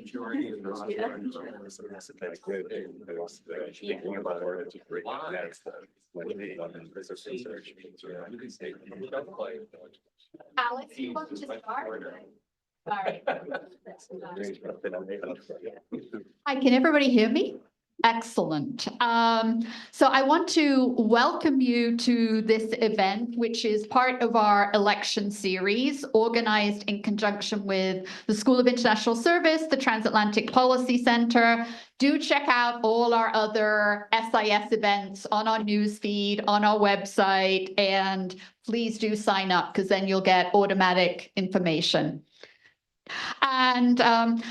majority of those thinking about it to break that's the Alex, you want to start? All right. Hi, can everybody hear me? Excellent. So I want to welcome you to this event, which is part of our election series organized in conjunction with the School of International Service, the Transatlantic Policy Center. Do check out all our other SIS events on our newsfeed, on our website, and please do sign up because then you'll get automatic information. And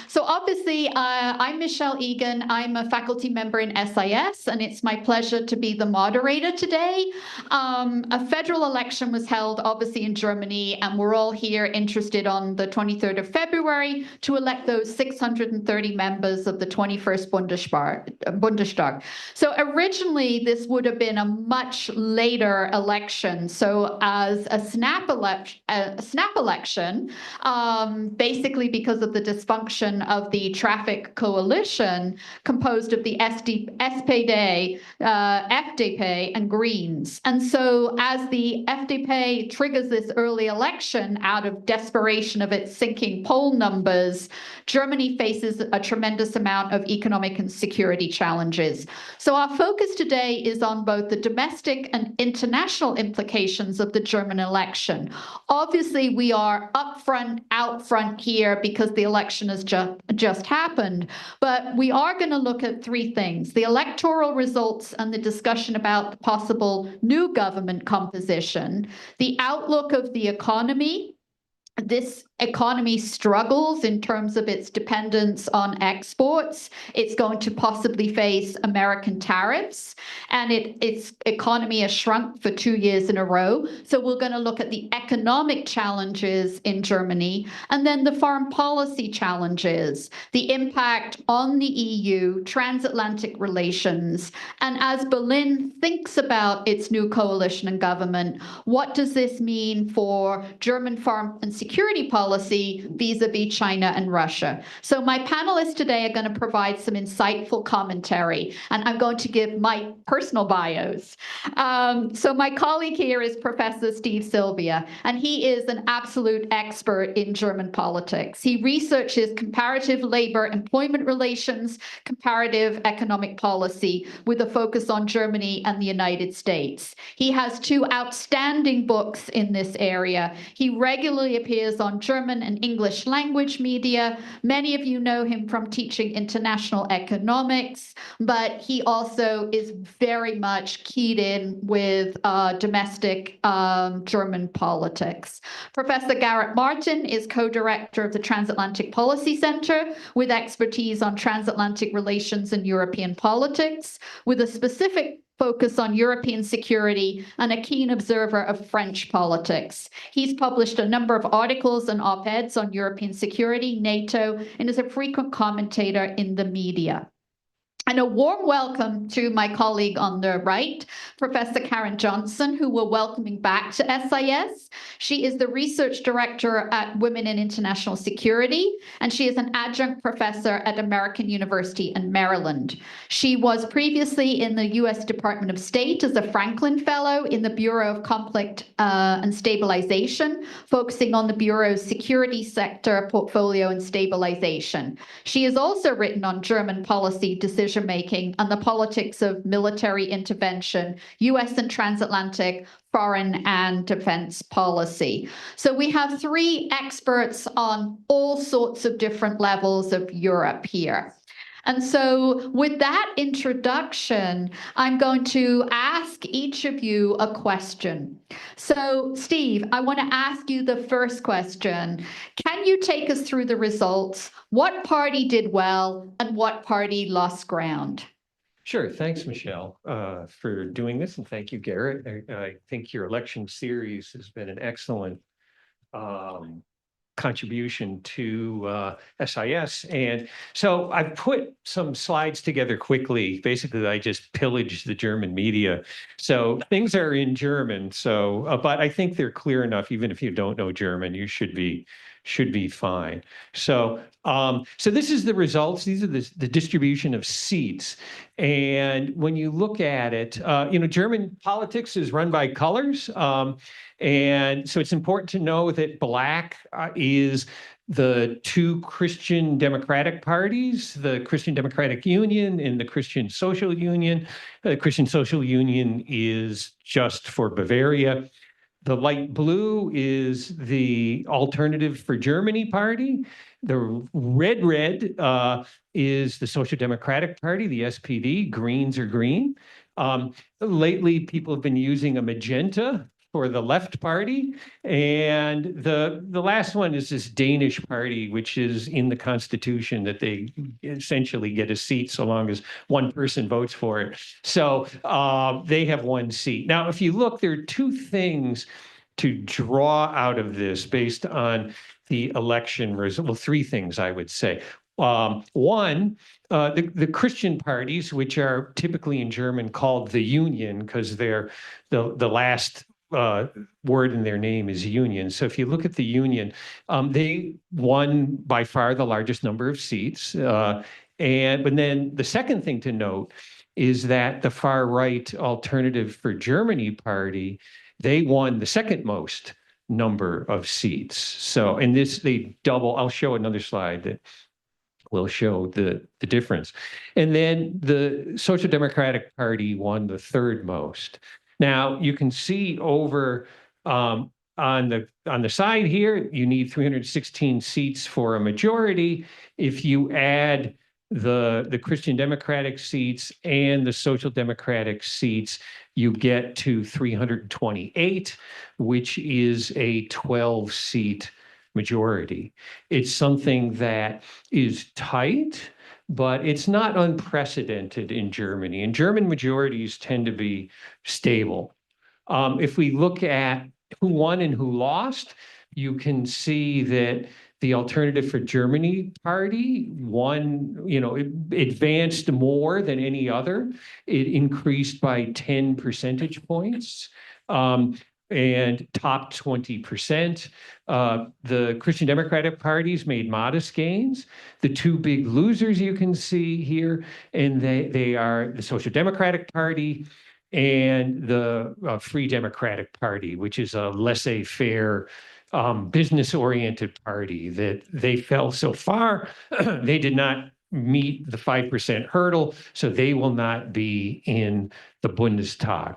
so obviously, I'm Michelle Egan. I'm a faculty member in SIS, and it's my pleasure to be the moderator today. A federal election was held, obviously, in Germany, and we're all here interested on the 23rd of February to elect those 630 members of the 21st Bundestag. So originally, this would have been a much later election. So as a snap election, basically because of the dysfunction of the traffic coalition composed of the SPD, FDP, and Greens. And so as the FDP triggers this early election out of desperation of its sinking poll numbers, Germany faces a tremendous amount of economic and security challenges. So our focus today is on both the domestic and international implications of the German election. Obviously, we are out front here because the election has just happened. But we are going to look at three things: the electoral results and the discussion about the possible new government composition, the outlook of the economy. This economy struggles in terms of its dependence on exports. It's going to possibly face American tariffs, and its economy has shrunk for 2 years in a row. So we're going to look at the economic challenges in Germany, and then the foreign policy challenges, the impact on the EU, transatlantic relations, and as Berlin thinks about its new coalition and government, what does this mean for German foreign and security policy vis-a-vis China and Russia? So my panelists today are going to provide some insightful commentary, and I'm going to give my personal bios. So my colleague here is Professor Steve Sylvia, and he is an absolute expert in German politics. He researches comparative labor employment relations, comparative economic policy, with a focus on Germany and the United States. He has 2 outstanding books in this area. He regularly appears on German and English language media. Many of you know him from teaching international economics, but he also is very much keyed in with domestic German politics. Professor Garrett Martin is co-director of the Transatlantic Policy Center with expertise on transatlantic relations and European politics, with a specific focus on European security and a keen observer of French politics. He's published a number of articles and op-eds on European security, NATO, and is a frequent commentator in the media. And a warm welcome to my colleague on the right, Professor Karen Johnson, who we're welcoming back to SIS. She is the research director at Women in International Security, and she is an adjunct professor at American University in Maryland. She was previously in the U.S. Department of State as a Franklin Fellow in the Bureau of Conflict and Stabilization, focusing on the Bureau's security sector portfolio and stabilization. She has also written on German policy decision making and the politics of military intervention, U.S. and transatlantic foreign and defense policy. So we have 3 experts on all sorts of different levels of Europe here. And so with that introduction, I'm going to ask each of you a question. So Steve, I want to ask you the first question. Can you take us through the results? What party did well and what party lost ground? Sure. Thanks, Michelle, for doing this. And thank you, Garrett. I think your election series has been an excellent contribution to SIS. And so I put some slides together quickly. Basically, I just pillaged the German media. So things are in German. So, but I think they're clear enough. Even if you don't know German, you should be should be fine. So, so this is the results. These are the distribution of seats. And when you look at it, German politics is run by colors. And so it's important to know that black is the two Christian Democratic parties, the Christian Democratic Union and the Christian Social Union. The Christian Social Union is just for Bavaria. The light blue is the Alternative for Germany party. The red is the Social Democratic Party, the SPD. Greens are green. Lately, people have been using a magenta for the left party. And the last one is this Danish party, which is in the constitution that they essentially get a seat so long as one person votes for it. So they have one seat. Now, if you look, there are two things to draw out of this based on the election result. Well, three things I would say. One, the Christian parties, which are typically in German called the Union, because they're the last word in their name is union. So if you look at the union, they won by far the largest number of seats. But then the second thing to note is that the far right Alternative for Germany party, they won the second most number of seats. So, and this, they double, I'll show another slide that will show the difference. And then the Social Democratic Party won the third most. Now, you can see over on the side here, you need 316 seats for a majority. If you add the Christian Democratic seats and the Social Democratic seats, you get to 328, which is a 12-seat majority. It's something that is tight, but it's not unprecedented in Germany. And German majorities tend to be stable. If we look at who won and who lost, you can see that the Alternative for Germany party won, it advanced more than any other. It increased by 10 percentage points. And top 20%. The Christian Democratic parties made modest gains. The two big losers you can see here, and they are the Social Democratic Party and the Free Democratic Party, which is a laissez-faire, business-oriented party that they fell so far. They did not meet the 5% hurdle, so they will not be in the Bundestag.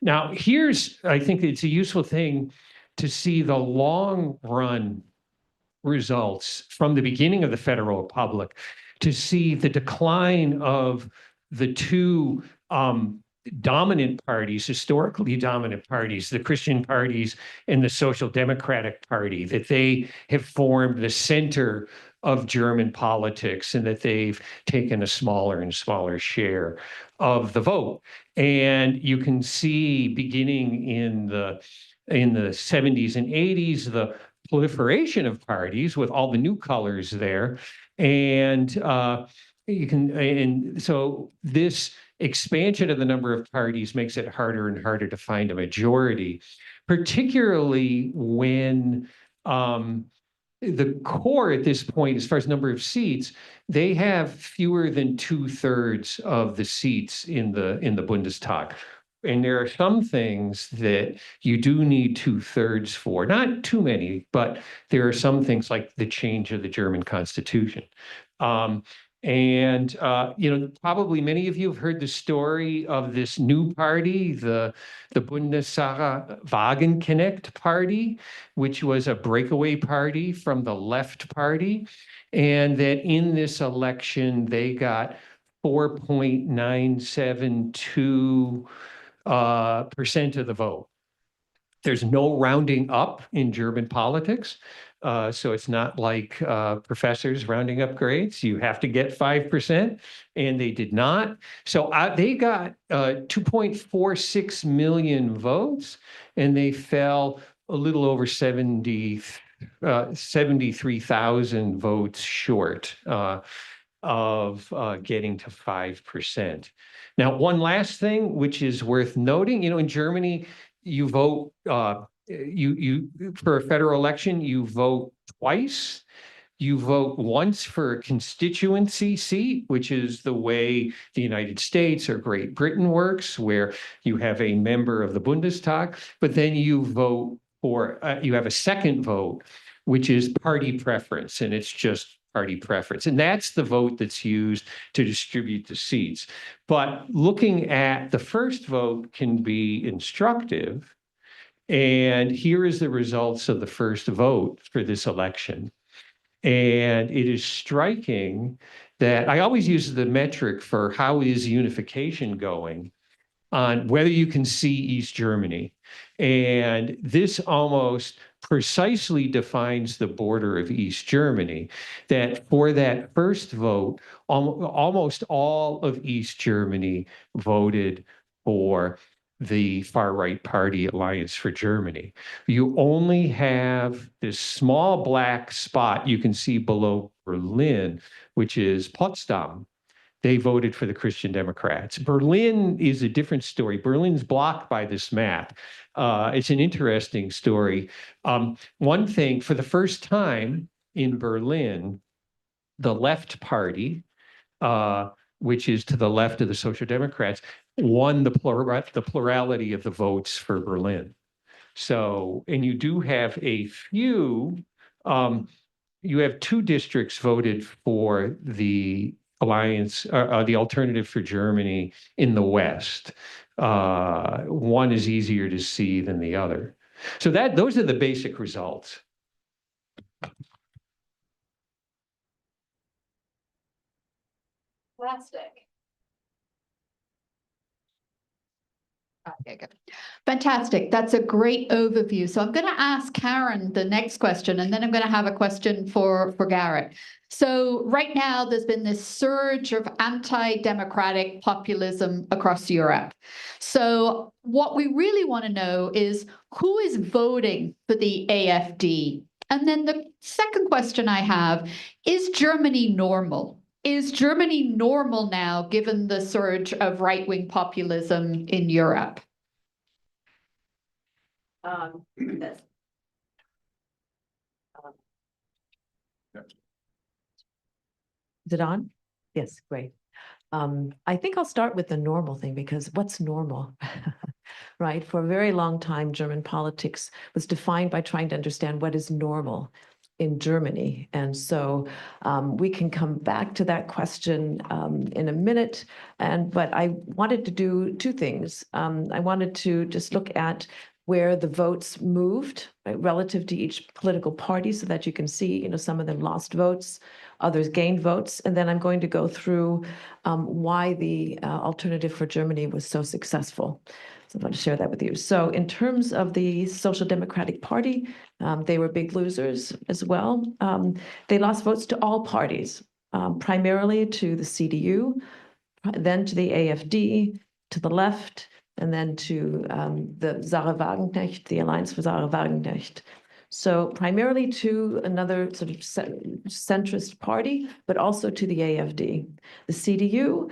Now, I think it's a useful thing to see the long run results from the beginning of the Federal Republic, to see the decline of the two dominant parties, historically dominant parties, the Christian parties and the Social Democratic Party, that they have formed the center of German politics and that they've taken a smaller and smaller share of the vote. And you can see beginning in the 70s and 80s, the proliferation of parties with all the new colors there. And so this expansion of the number of parties makes it harder and harder to find a majority, particularly when the core at this point, as far as number of seats, they have fewer than 2/3 of the seats in the Bundestag. And there are some things that you do need 2/3 for, not too many, but there are some things like the change of the German Constitution. Probably many of you have heard the story of this new party, the Bundessache Wagenknecht Party, which was a breakaway party from the left party, and that in this election they got 4.972% of the vote. There's no rounding up in German politics. So it's not like professors rounding up grades. You have to get 5%, and they did not. So they got 2.46 million votes, and they fell a little over 73,000 votes short of getting to 5%. Now, one last thing, which is worth noting, in Germany, you vote for a federal election, you vote twice. You vote once for a constituency seat, which is the way the United States or Great Britain works, where you have a member of the Bundestag, but then you vote for, you have a second vote, which is party preference, and it's just party preference. And that's the vote that's used to distribute the seats. But looking at the first vote can be instructive. And here is the results of the first vote for this election. And it is striking that I always use the metric for how is unification going on whether you can see East Germany. And this almost precisely defines the border of East Germany, that for that first vote, almost all of East Germany voted for the far-right party Alliance for Germany. You only have this small black spot you can see below Berlin, which is Potsdam. They voted for the Christian Democrats. Berlin is a different story. Berlin's blocked by this map. It's an interesting story. One thing, for the first time in Berlin, the left party, which is to the left of the Social Democrats, won the plurality of the votes for Berlin. So, and you do have a few, you have two districts voted for the Alliance, the Alternative for Germany in the West. One is easier to see than the other. So those are the basic results. Fantastic. Okay, good. Fantastic. That's a great overview. So I'm going to ask Karen the next question, and then I'm going to have a question for Garrett. So right now, there's been this surge of anti-democratic populism across Europe. So what we really want to know is who is voting for the AfD? And then the second question I have, is Germany normal? Is Germany normal now, given the surge of right-wing populism in Europe? Is it on? Yes, great. I think I'll start with the normal thing, because what's normal, right? For a very long time, German politics was defined by trying to understand what is normal in Germany. And so we can come back to that question in a minute. But I wanted to do two things. I wanted to just look at where the votes moved, right, relative to each political party, so that you can see, some of them lost votes, others gained votes. And then I'm going to go through why the Alternative for Germany was so successful. So I'm going to share that with you. So in terms of the Social Democratic Party, they were big losers as well. They lost votes to all parties, primarily to the CDU, then to the AfD, to the left, and then to the Sarah Wagenknecht, the Alliance for Sarah Wagenknecht. So primarily to another sort of centrist party, but also to the AfD. The CDU,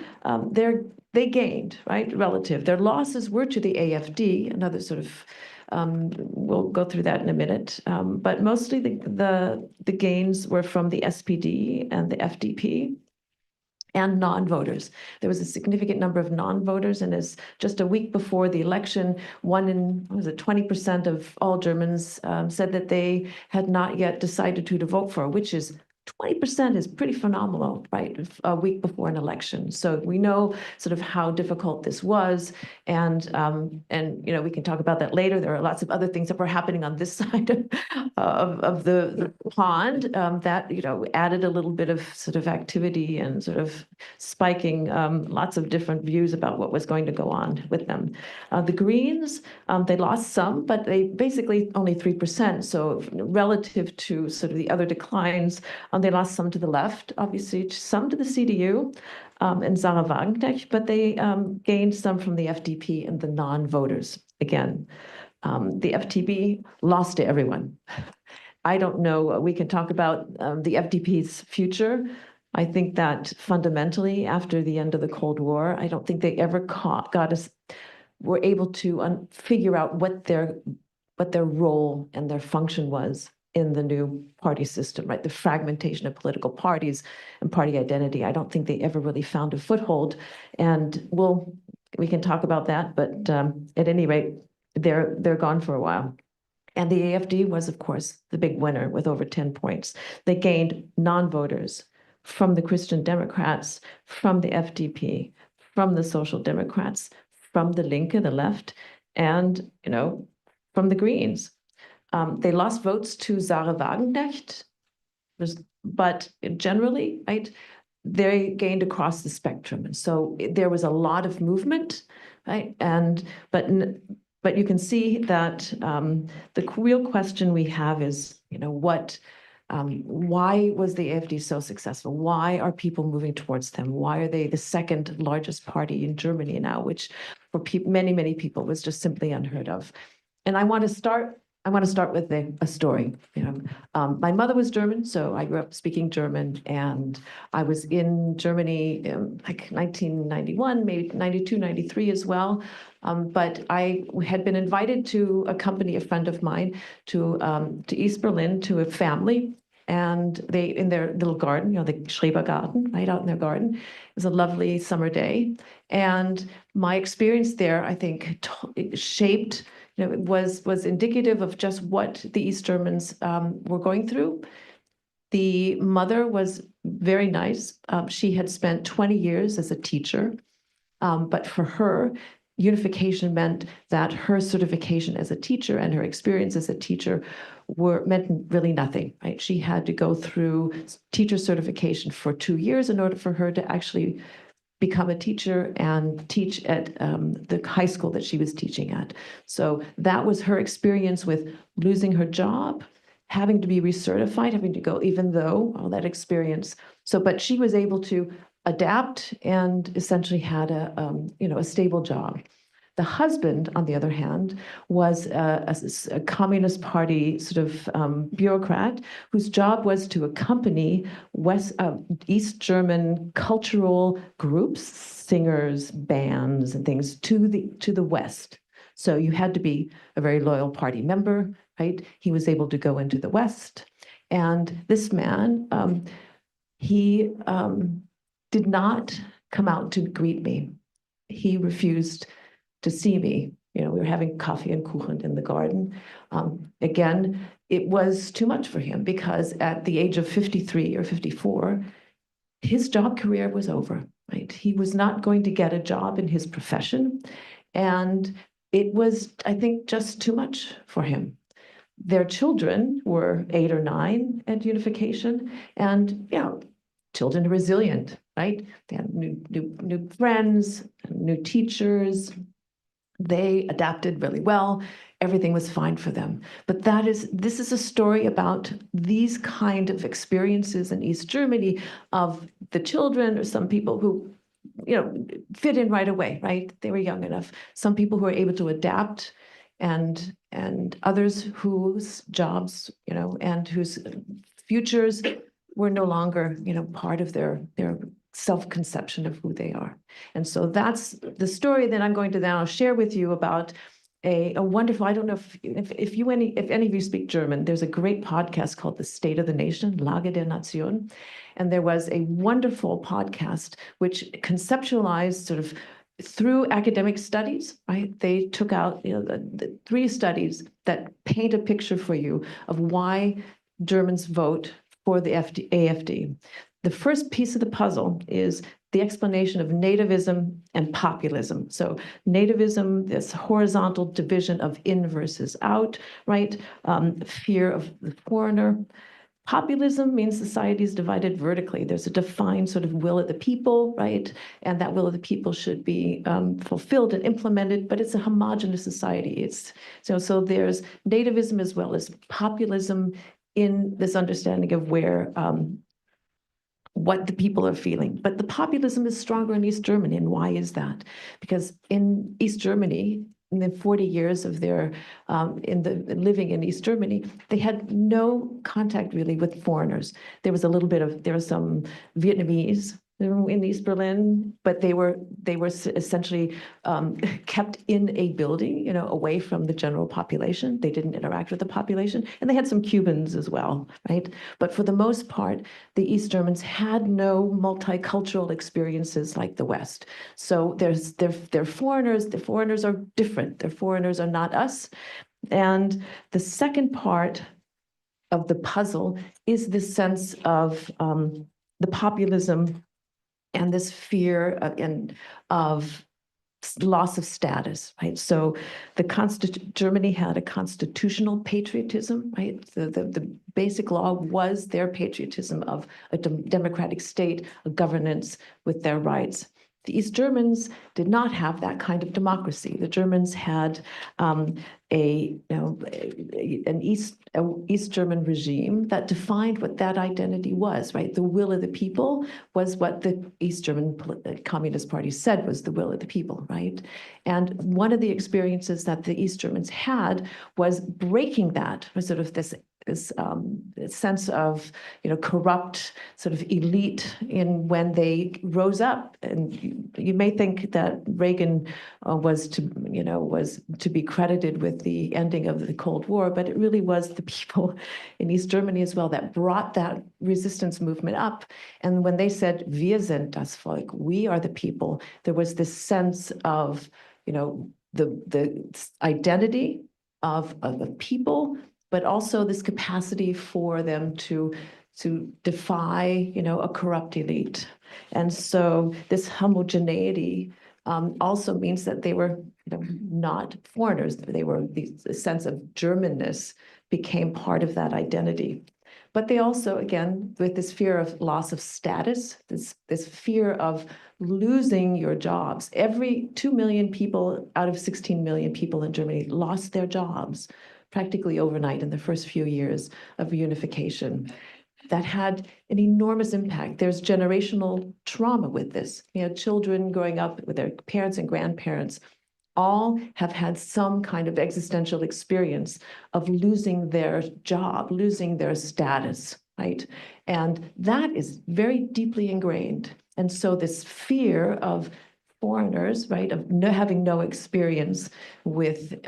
they gained, right, relative. Their losses were to the AfD, another sort of, we'll go through that in a minute. But mostly the gains were from the SPD and the FDP. And non-voters. There was a significant number of non-voters, and as just a week before the election, 20% of all Germans said that they had not yet decided who to vote for, which is 20% is pretty phenomenal, right? A week before an election. So we know sort of how difficult this was. And we can talk about that later. There are lots of other things that were happening on this side of the pond that, added a little bit of sort of activity and sort of spiking lots of different views about what was going to go on with them. The Greens, they lost some, but they basically only 3%. So relative to sort of the other declines, they lost some to the left, obviously, some to the CDU and Sarah Wagenknecht, but they gained some from the FDP and the non-voters. Again, the FDP lost to everyone. I don't know, we can talk about the FDP's future. I think that fundamentally, after the end of the Cold War, I don't think they ever were able to figure out what their what their role and their function was in the new party system, right? The fragmentation of political parties and party identity. I don't think they ever really found a foothold. And we can talk about that, but at any rate, they're gone for a while. And the AFD was, of course, the big winner with over 10 points. They gained non-voters from the Christian Democrats, from the FDP, from the Social Democrats, from the Linke, the left, and, from the Greens. They lost votes to Sarah Wagenknecht, but generally, right, they gained across the spectrum. And so there was a lot of movement, right? But you can see that the real question we have is, why was the AfD so successful? Why are people moving towards them? Why are they the second largest party in Germany now, which for many, many people was just simply unheard of? And I want to start with a story. My mother was German, so I grew up speaking German, and I was in Germany like 1991, maybe 92, 93 as well. But I had been invited to accompany a friend of mine to East Berlin to a family, and they, in their little garden, the Schrebergarten, right out in their garden. It was a lovely summer day, and my experience there, I think, shaped. It was indicative of just what the East Germans were going through. The mother was very nice. She had spent 20 years as a teacher, but for her, unification meant that her certification as a teacher and her experience as a teacher meant really nothing, right? She had to go through teacher certification for 2 years in order for her to actually become a teacher and teach at the high school that she was teaching at. So that was her experience with losing her job, having to be recertified, having to go, even though all that experience. But she was able to adapt and essentially had a stable job. The husband, on the other hand, was a Communist Party sort of bureaucrat whose job was to accompany East German cultural groups, singers, bands, and things to the West. So you had to be a very loyal party member, right? He was able to go into the West, and this man, he did not come out to greet me. He refused to see me. We were having coffee and kuchen in the garden. Again, it was too much for him because at the age of 53 or 54, his job career was over, right? He was not going to get a job in his profession. And it was, I think, just too much for him. Their children were 8 or 9 at unification, and children are resilient, right? They had new friends, new teachers. They adapted really well. Everything was fine for them. But this is a story about these kind of experiences in East Germany of the children or some people who, fit in right away, right? They were young enough. Some people who were able to adapt, and others whose jobs, and whose futures were no longer, part of their self-conception of who they are. And so that's the story that I'm going to now share with you about a wonderful, I don't know if any of you speak German, there's a great podcast called The State of the Nation, Lage der Nation. And there was a wonderful podcast which conceptualized sort of through academic studies, right? They took out, the 3 studies that paint a picture for you of why Germans vote for the AfD. The first piece of the puzzle is the explanation of nativism and populism. So nativism, this horizontal division of in versus out, right? Fear of the foreigner. Populism means society is divided vertically. There's a defined sort of will of the people, right? And that will of the people should be fulfilled and implemented, but it's a homogenous society. So there's nativism as well as populism in this understanding of where what the people are feeling. But the populism is stronger in East Germany. And why is that? Because in East Germany, in the 40 years of their living in East Germany, they had no contact really with foreigners. There was some Vietnamese, in East Berlin, but they were essentially kept in a building, away from the general population. They didn't interact with the population, and they had some Cubans as well, right? But for the most part, the East Germans had no multicultural experiences like the West. So they're foreigners. The foreigners are different. Their foreigners are not us. And the second part of the puzzle is this sense of the populism and this fear of loss of status, right? So Germany had a constitutional patriotism, right? The basic law was their patriotism of a democratic state, a governance with their rights. The East Germans did not have that kind of democracy. The Germans had an East German regime that defined what that identity was, right? The will of the people was what the East German Communist Party said was the will of the people, right? And one of the experiences that the East Germans had was breaking that, was sort of this sense of corrupt sort of elite in when they rose up. And you may think that Reagan was to be credited with the ending of the Cold War, but it really was the people in East Germany as well that brought that resistance movement up. And when they said "Wir sind das Volk," we are the people, there was this sense of the identity of the people, but also this capacity for them to defy, a corrupt elite. And so this homogeneity also means that they were not foreigners. They were the sense of Germanness became part of that identity. But they also, again, with this fear of loss of status, this fear of losing your jobs. Every 2 million people out of 16 million people in Germany lost their jobs practically overnight in the first few years of reunification. That had an enormous impact. There's generational trauma with this. Children growing up with their parents and grandparents all have had some kind of existential experience of losing their job, losing their status, right? And that is very deeply ingrained. And so this fear of foreigners, right, of having no experience with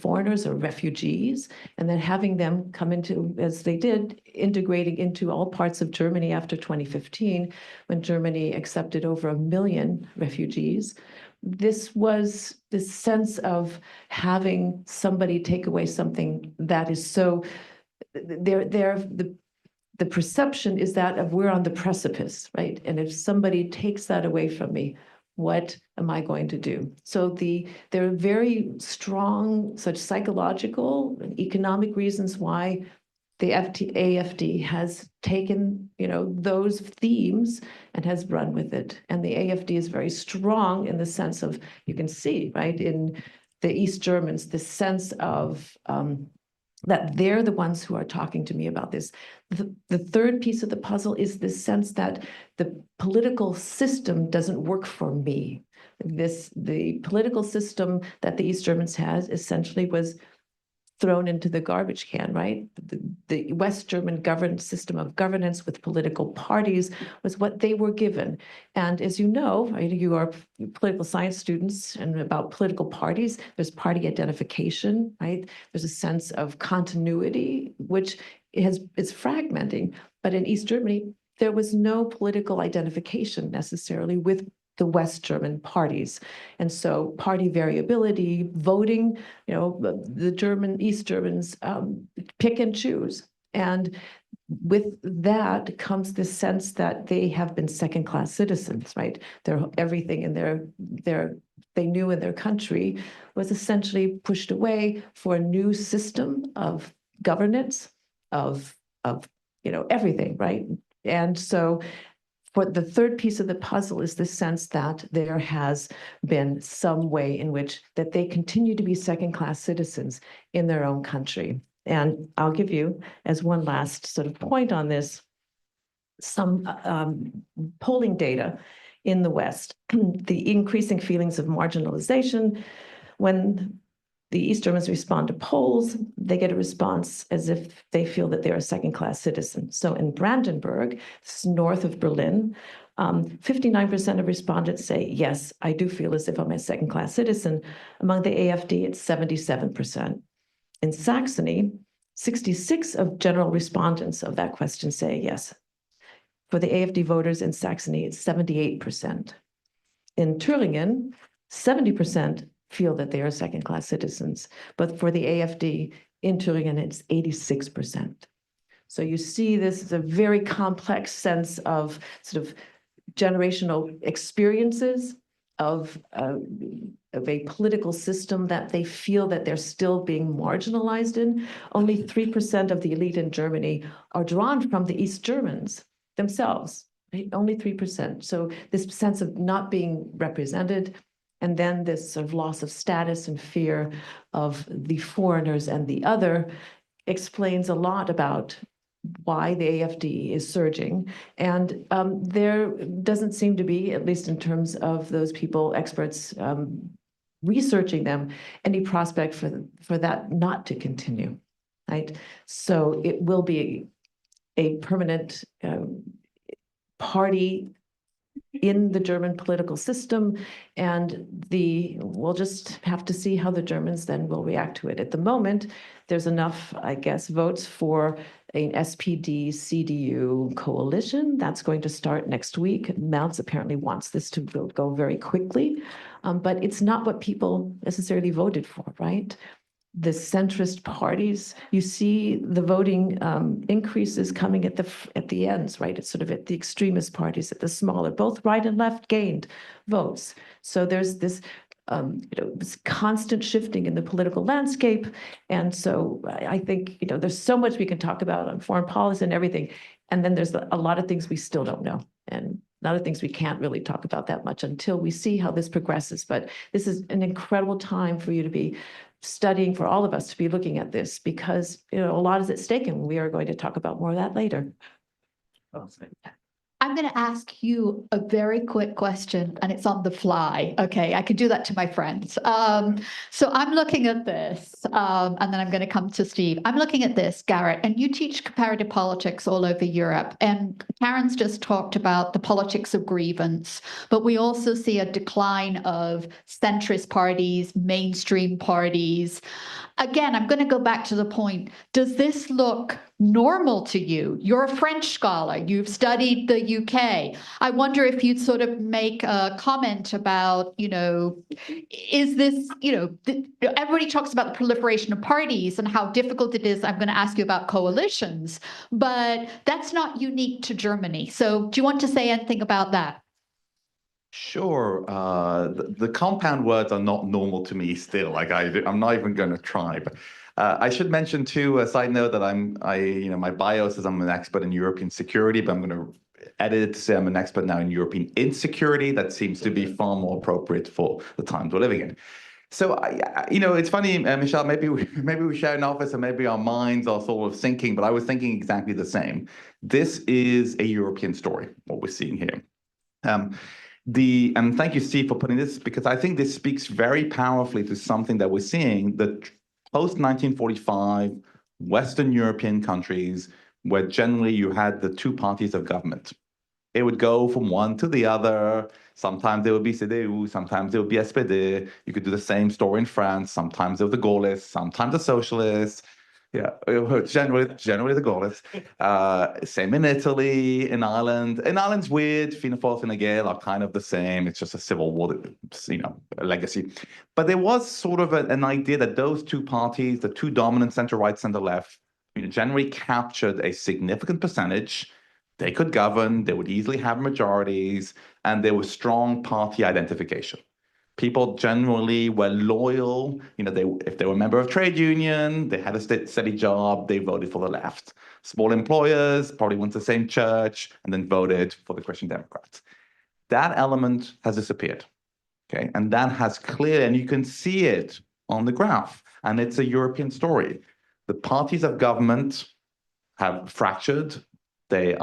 foreigners or refugees, and then having them come into, as they did, integrating into all parts of Germany after 2015, when Germany accepted over 1 million refugees. This was this sense of having somebody take away something that is so, the perception is that of we're on the precipice, right? And if somebody takes that away from me, what am I going to do? So there are very strong such psychological and economic reasons why the AFD has taken, those themes and has run with it. And the AFD is very strong in the sense of, you can see, right, in the East Germans, this sense of that they're the ones who are talking to me about this. The third piece of the puzzle is this sense that the political system doesn't work for me. The political system that the East Germans has essentially was thrown into the garbage can, right? The West German system of governance with political parties was what they were given. And as you know, right, you are political science students, and about political parties, there's party identification, right? There's a sense of continuity, which is fragmenting. But in East Germany, there was no political identification necessarily with the West German parties. And so party variability, voting, the East Germans pick and choose. And with that comes this sense that they have been second-class citizens, right? Everything in they knew in their country was essentially pushed away for a new system of governance, of everything, right? And so for the third piece of the puzzle is the sense that there has been some way in which that they continue to be second-class citizens in their own country. And I'll give you, as one last sort of point on this, some polling data in the West. The increasing feelings of marginalization. When the East Germans respond to polls, they get a response as if they feel that they're a second-class citizen. So in Brandenburg, this is north of Berlin, 59% of respondents say, yes, I do feel as if I'm a second-class citizen. Among the AFD, it's 77%. In Saxony, 66 of general respondents of that question say yes. For the AFD voters in Saxony, it's 78%. In Thüringen, 70% feel that they are second-class citizens, but for the AFD in Thüringen, it's 86%. So you see this is a very complex sense of sort of generational experiences of a political system that they feel that they're still being marginalized in. Only 3% of the elite in Germany are drawn from the East Germans themselves, right? Only 3%. So this sense of not being represented, and then this sort of loss of status and fear of the foreigners and the other explains a lot about why the AFD is surging. And there doesn't seem to be, at least in terms of those people, experts researching them, any prospect for that not to continue, right? So it will be a permanent party in the German political system, and we'll just have to see how the Germans then will react to it. At the moment, there's enough, I guess, votes for an SPD-CDU coalition. That's going to start next week. Mounts apparently wants this to go very quickly, but it's not what people necessarily voted for, right? The centrist parties, you see the voting increases coming at the ends, right? It's sort of at the extremist parties, at the smaller, both right and left gained votes. So there's this, this constant shifting in the political landscape. And so I think, there's so much we can talk about on foreign policy and everything. And then there's a lot of things we still don't know. And a lot of things we can't really talk about that much until we see how this progresses. But this is an incredible time for you to be studying, for all of us to be looking at this, because a lot is at stake, and we are going to talk about more of that later. I'm going to ask you a very quick question, and it's on the fly. Okay, I could do that to my friends. So I'm looking at this, and then I'm going to come to Steve. I'm looking at this, Garrett, and you teach comparative politics all over Europe. And Karen's just talked about the politics of grievance, but we also see a decline of centrist parties, mainstream parties. Again, I'm going to go back to the point. Does this look normal to you? You're a French scholar. You've studied the UK. I wonder if you'd sort of make a comment about, is this, everybody talks about the proliferation of parties and how difficult it is. I'm going to ask you about coalitions, but that's not unique to Germany. So do you want to say anything about that? Sure. The compound words are not normal to me still. Like I'm not even going to try. But I should mention too, a side note that my bio says I'm an expert in European security, but I'm going to edit it to say I'm an expert now in European insecurity. That seems to be far more appropriate for the times we're living in. So it's funny, Michelle. Maybe we share an office, and maybe our minds are sort of syncing. But I was thinking exactly the same. This is a European story. What we're seeing here. And thank you, Steve, for putting this, because I think this speaks very powerfully to something that we're seeing, that post-1945 Western European countries, where generally you had the two parties of government. It would go from one to the other. Sometimes there would be CDU, sometimes there would be SPD. You could do the same story in France. Sometimes there were the Gaullists, sometimes the Socialists. Yeah, generally the Gaulists. Same in Italy, in Ireland. In Ireland's weird. Fianna Fáil, Fine Gael are kind of the same. It's just a civil war, a legacy. But there was sort of an idea that those two parties, the two dominant center-right, center-left, generally captured a significant percentage. They could govern. They would easily have majorities, and there was strong party identification. People generally were loyal. If they were a member of trade union, they had a steady job, they voted for the left. Small employers probably went to the same church and then voted for the Christian Democrats. That element has disappeared. Okay, and that has clearly, and you can see it on the graph, and it's a European story. The parties of government have fractured. They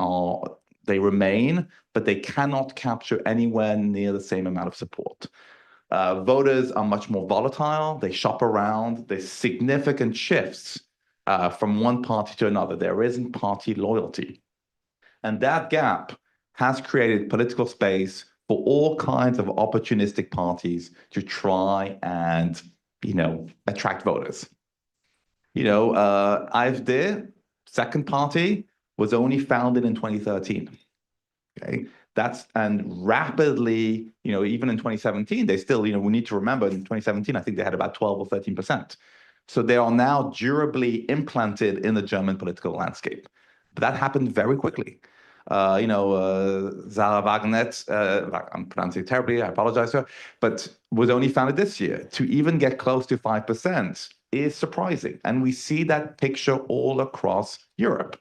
remain, but they cannot capture anywhere near the same amount of support. Voters are much more volatile. They shop around. There's significant shifts from one party to another. There isn't party loyalty. And that gap has created political space for all kinds of opportunistic parties to try and, attract voters. AfD, second party, was only founded in 2013. Okay, and rapidly, even in 2017, they still, we need to remember in 2017, I think they had about 12 or 13%. So they are now durably implanted in the German political landscape. But that happened very quickly. Sarah Wagenknecht, I'm pronouncing it terribly, I apologize to her, but was only founded this year. To even get close to 5% is surprising. And we see that picture all across Europe.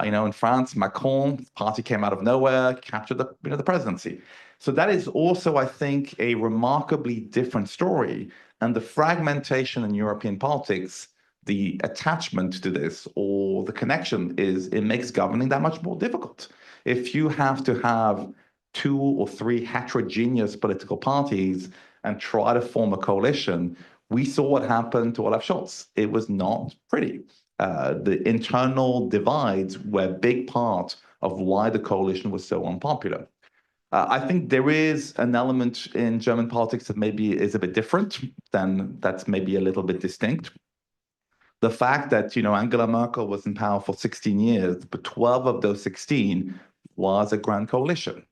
In France, Macron's party came out of nowhere, captured the presidency. So that is also, I think, a remarkably different story. And the fragmentation in European politics, the attachment to this or the connection it makes governing that much more difficult. If you have to have 2 or 3 heterogeneous political parties and try to form a coalition, we saw what happened to Olaf Scholz. It was not pretty. The internal divides were a big part of why the coalition was so unpopular. I think there is an element in German politics that maybe is a bit different, that's maybe a little bit distinct. The fact that, Angela Merkel was in power for 16 years, but 12 of those 16 was a grand coalition.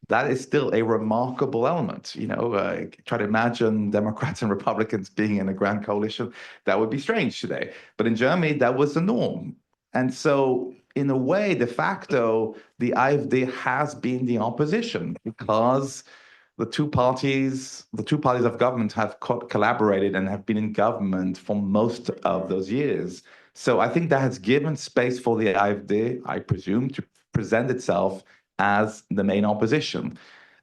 That is still a remarkable element. Try to imagine Democrats and Republicans being in a grand coalition. That would be strange today. But in Germany, that was the norm. And so, in a way, de facto, the AfD has been the opposition because the two parties of government have collaborated and have been in government for most of those years. So I think that has given space for the AfD, I presume, to present itself as the main opposition.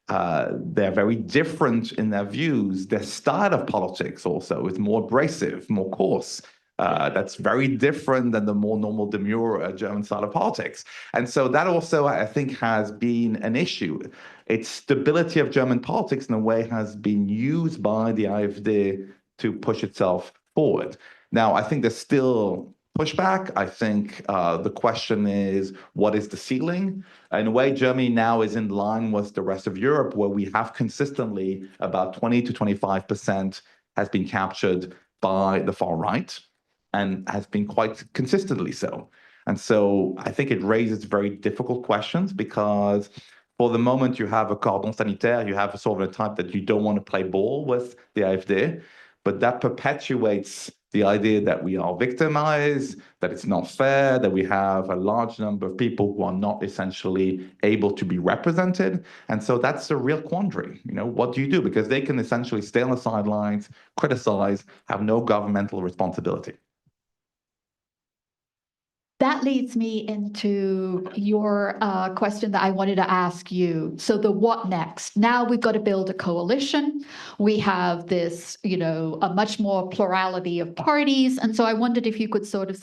They're very different in their views. Their style of politics also is more abrasive, more coarse. That's very different than the more normal, demure German style of politics. And so that also, I think, has been an issue. Its stability of German politics, in a way, has been used by the AfD to push itself forward. Now, I think there's still pushback. I think the question is, what is the ceiling? In a way, Germany now is in line with the rest of Europe, where we have consistently about 20 to 25% has been captured by the far right, and has been quite consistently so. And so I think it raises very difficult questions, because for the moment you have a cordon sanitaire, you have a sort of a type that you don't want to play ball with the AfD, but that perpetuates the idea that we are victimized, that it's not fair, that we have a large number of people who are not essentially able to be represented. And so that's a real quandary. What do you do? Because they can essentially stay on the sidelines, criticize, have no governmental responsibility. That leads me into your question that I wanted to ask you. So the what next? Now we've got to build a coalition. We have this, a much more plurality of parties. And so I wondered if you could sort of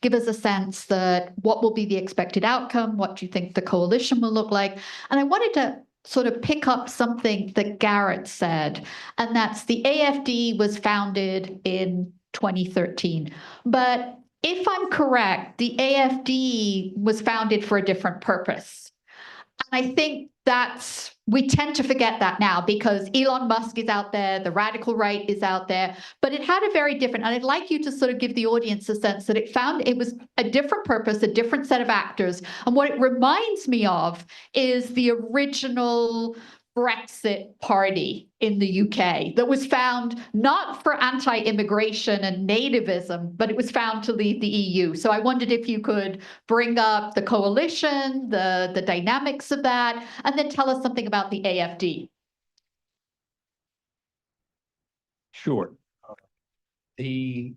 give us a sense that what will be the expected outcome? What do you think the coalition will look like? And I wanted to sort of pick up something that Garrett said, and that's the AfD was founded in 2013. But if I'm correct, the AfD was founded for a different purpose. And I think we tend to forget that now, because Elon Musk is out there, the radical right is out there, but it had a very different, and I'd like you to sort of give the audience a sense that it was a different purpose, a different set of actors. And what it reminds me of is the original Brexit party in the UK that was found not for anti-immigration and nativism, but it was found to leave the EU. So I wondered if you could bring up the coalition, the dynamics of that, and then tell us something about the AfD. Sure. This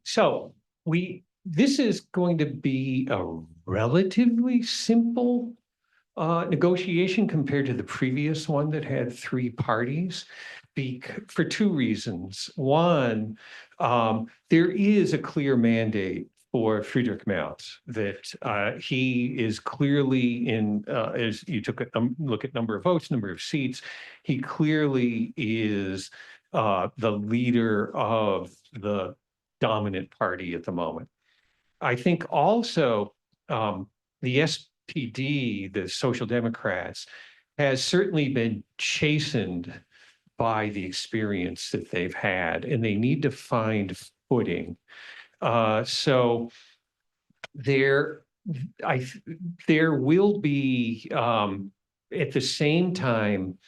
is going to be a relatively simple negotiation compared to the previous one that had 3 parties, for 2 reasons. One, there is a clear mandate for Friedrich Merz that he is clearly as you took a look at number of votes, number of seats, he clearly is the leader of the dominant party at the moment. I think also the SPD, the Social Democrats, has certainly been chastened by the experience that they've had, and they need to find footing. So there, there will be, at the same time,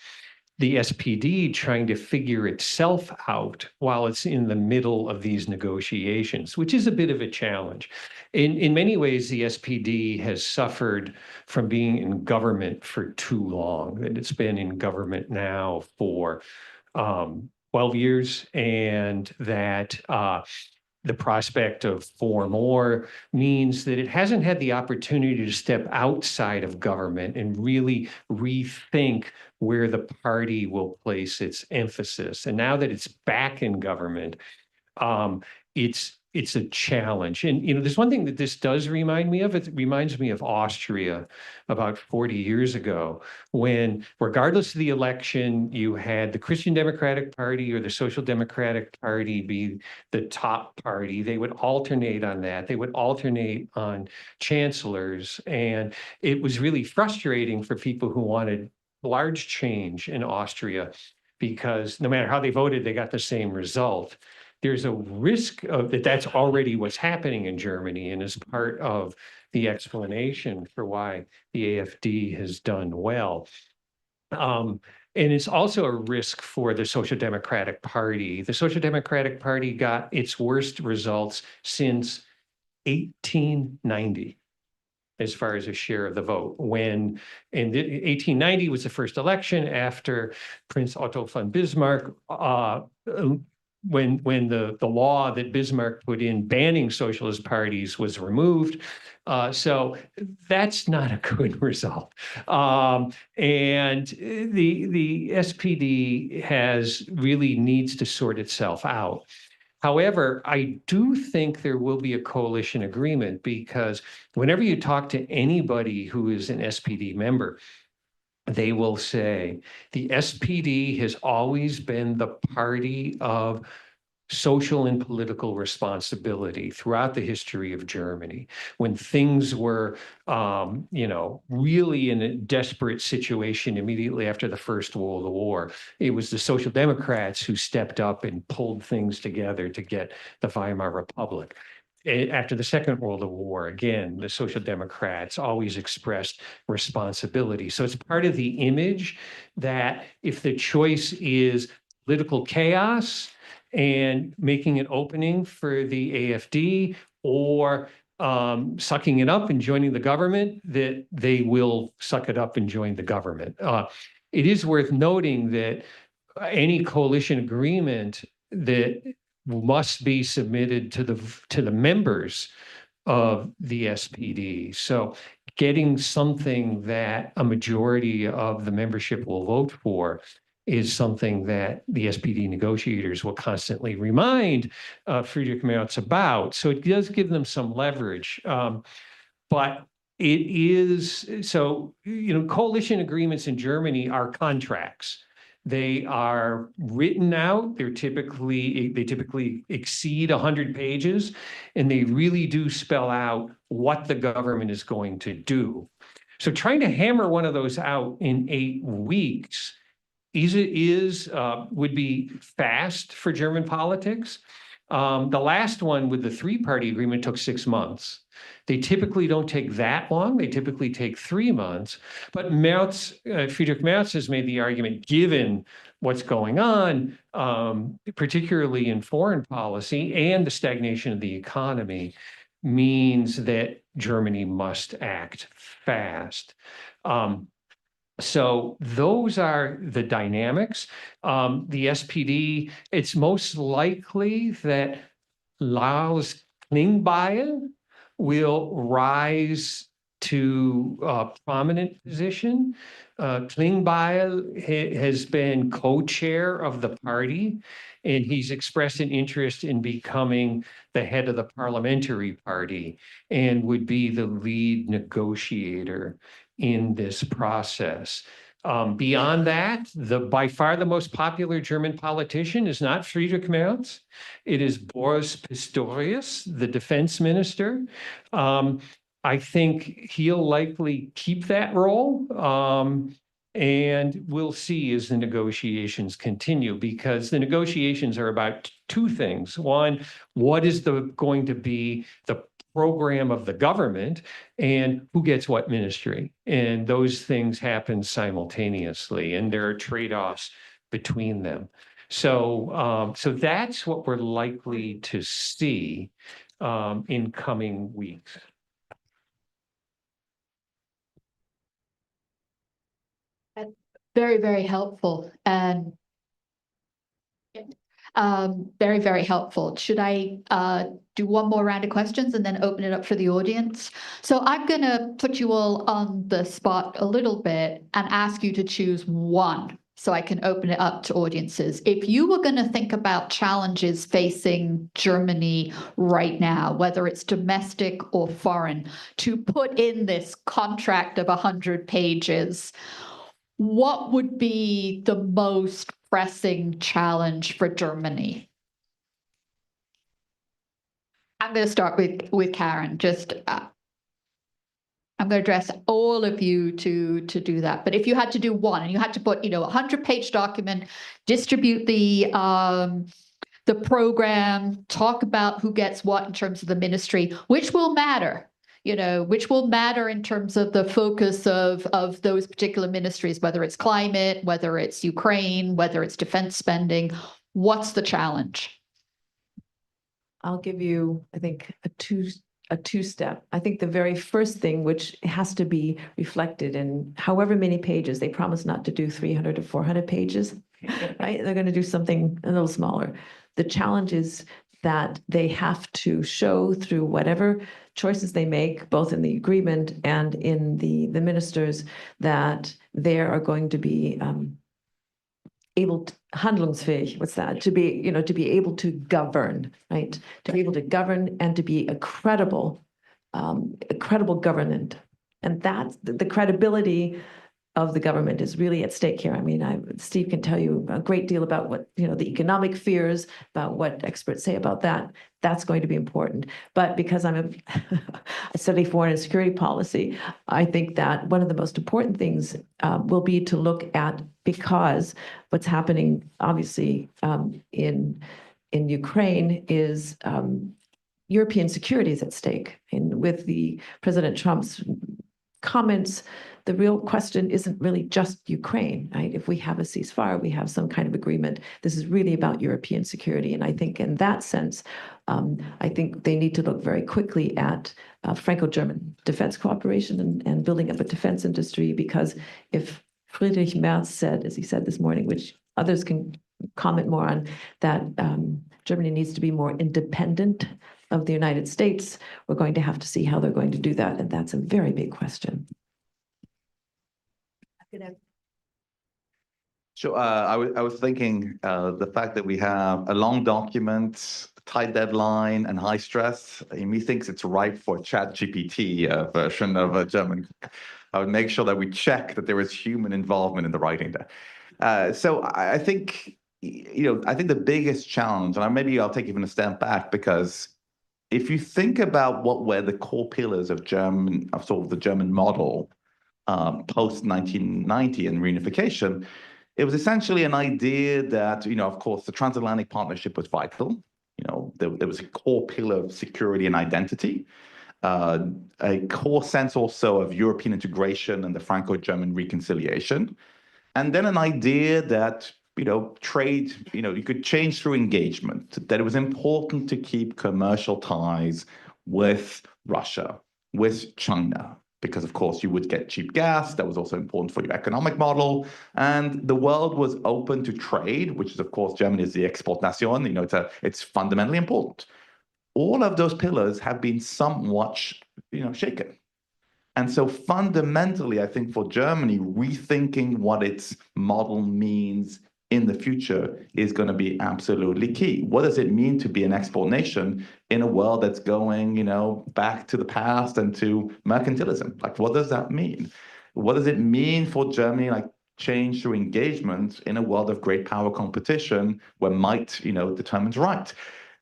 the SPD trying to figure itself out while it's in the middle of these negotiations, which is a bit of a challenge. In many ways, the SPD has suffered from being in government for too long, and it's been in government now for 12 years, and that the prospect of 4 more means that it hasn't had the opportunity to step outside of government and really rethink where the party will place its emphasis. And now that it's back in government, it's a challenge. And, there's one thing that this does remind me of. It reminds me of Austria about 40 years ago, when, regardless of the election, you had the Christian Democratic Party or the Social Democratic Party be the top party. They would alternate on that. They would alternate on chancellors. And it was really frustrating for people who wanted large change in Austria, because no matter how they voted, they got the same result. There's a risk of that's already what's happening in Germany, and is part of the explanation for why the AfD has done well. And it's also a risk for the Social Democratic Party. The Social Democratic Party got its worst results since 1890. As far as a share of the vote, when in 1890 was the first election after Prince Otto von Bismarck, when the law that Bismarck put in banning socialist parties was removed. So that's not a good result. And the SPD really needs to sort itself out. However, I do think there will be a coalition agreement, because whenever you talk to anybody who is an SPD member, they will say the SPD has always been the party of social and political responsibility throughout the history of Germany. When things were, really in a desperate situation immediately after the First World War, it was the Social Democrats who stepped up and pulled things together to get the Weimar Republic. After the Second World War, again, the Social Democrats always expressed responsibility. So it's part of the image that if the choice is political chaos and making an opening for the AfD, or sucking it up and joining the government, that they will suck it up and join the government. It is worth noting that any coalition agreement that must be submitted to the members of the SPD. So getting something that a majority of the membership will vote for is something that the SPD negotiators will constantly remind Friedrich Merz about. So it does give them some leverage. But it is, so, coalition agreements in Germany are contracts. They are written out. They typically exceed 100 pages, and they really do spell out what the government is going to do. So trying to hammer one of those out in 8 weeks would be fast for German politics. The last one with the 3-party agreement took 6 months. They typically don't take that long. They typically take 3 months. But Friedrich Merz has made the argument, given what's going on, particularly in foreign policy and the stagnation of the economy, means that Germany must act fast. So those are the dynamics. The SPD, it's most likely that Lars Klingbeil will rise to a prominent position. Klingbeil has been co-chair of the party, and he's expressed an interest in becoming the head of the parliamentary party and would be the lead negotiator in this process. Beyond that, by far the most popular German politician is not Friedrich Merz. It is Boris Pistorius, the defense minister. I think he'll likely keep that role. And we'll see as the negotiations continue, because the negotiations are about two things. One, what is going to be the program of the government, and who gets what ministry? And those things happen simultaneously, and there are trade-offs between them. So that's what we're likely to see in coming weeks. Very, very helpful, and very, very helpful. Should I do one more round of questions and then open it up for the audience? So I'm going to put you all on the spot a little bit and ask you to choose one so I can open it up to audiences. If you were going to think about challenges facing Germany right now, whether it's domestic or foreign, to put in this contract of 100 pages, what would be the most pressing challenge for Germany? I'm going to start with Karen. I'm going to address all of you to do that. But if you had to do one, and you had to put, a 100-page document, distribute the program, talk about who gets what in terms of the ministry, which will matter. Which will matter in terms of the focus of those particular ministries, whether it's climate, whether it's Ukraine, whether it's defense spending. What's the challenge? I'll give you, I think, a two-step. I think the very first thing, which has to be reflected in however many pages, they promise not to do 300 to 400 pages, right? They're going to do something a little smaller. The challenge is that they have to show through whatever choices they make, both in the agreement and in the ministers, that they are going to be able to, handlungsfähig, what's that? To be able to govern, right? To be able to govern and to be a credible governant. And that's the credibility of the government is really at stake here. I mean, Steve can tell you a great deal about what, the economic fears, about what experts say about that. That's going to be important. But because I study foreign and security policy, I think that one of the most important things will be to look at, because what's happening, obviously, in Ukraine is European security is at stake. And with the President Trump's comments, the real question isn't really just Ukraine, right? If we have a ceasefire, we have some kind of agreement. This is really about European security. And I think in that sense, I think they need to look very quickly at Franco-German defense cooperation and building up a defense industry, because if Friedrich Merz said, as he said this morning, which others can comment more on, that Germany needs to be more independent of the United States, we're going to have to see how they're going to do that. And that's a very big question. Sure. I was thinking the fact that we have a long document, tight deadline, and high stress. Methinks it's ripe for ChatGPT version of a German. I would make sure that we check that there is human involvement in the writing there. So I think, I think the biggest challenge, and maybe I'll take even a step back, because if you think about what were the core pillars of sort of the German model post 1990 and reunification, it was essentially an idea that, of course, the transatlantic partnership was vital. There was a core pillar of security and identity, a core sense also of European integration and the Franco-German reconciliation, and then an idea that trade, you could change through engagement, that it was important to keep commercial ties with Russia, with China, because of course you would get cheap gas. That was also important for your economic model. And the world was open to trade, which is, of course, Germany is the export nation. It's fundamentally important. All of those pillars have been somewhat, shaken. And so fundamentally, I think for Germany, rethinking what its model means in the future is going to be absolutely key. What does it mean to be an export nation in a world that's going, back to the past and to mercantilism? Like, what does that mean? What does it mean for Germany, change through engagement in a world of great power competition where might, determines right?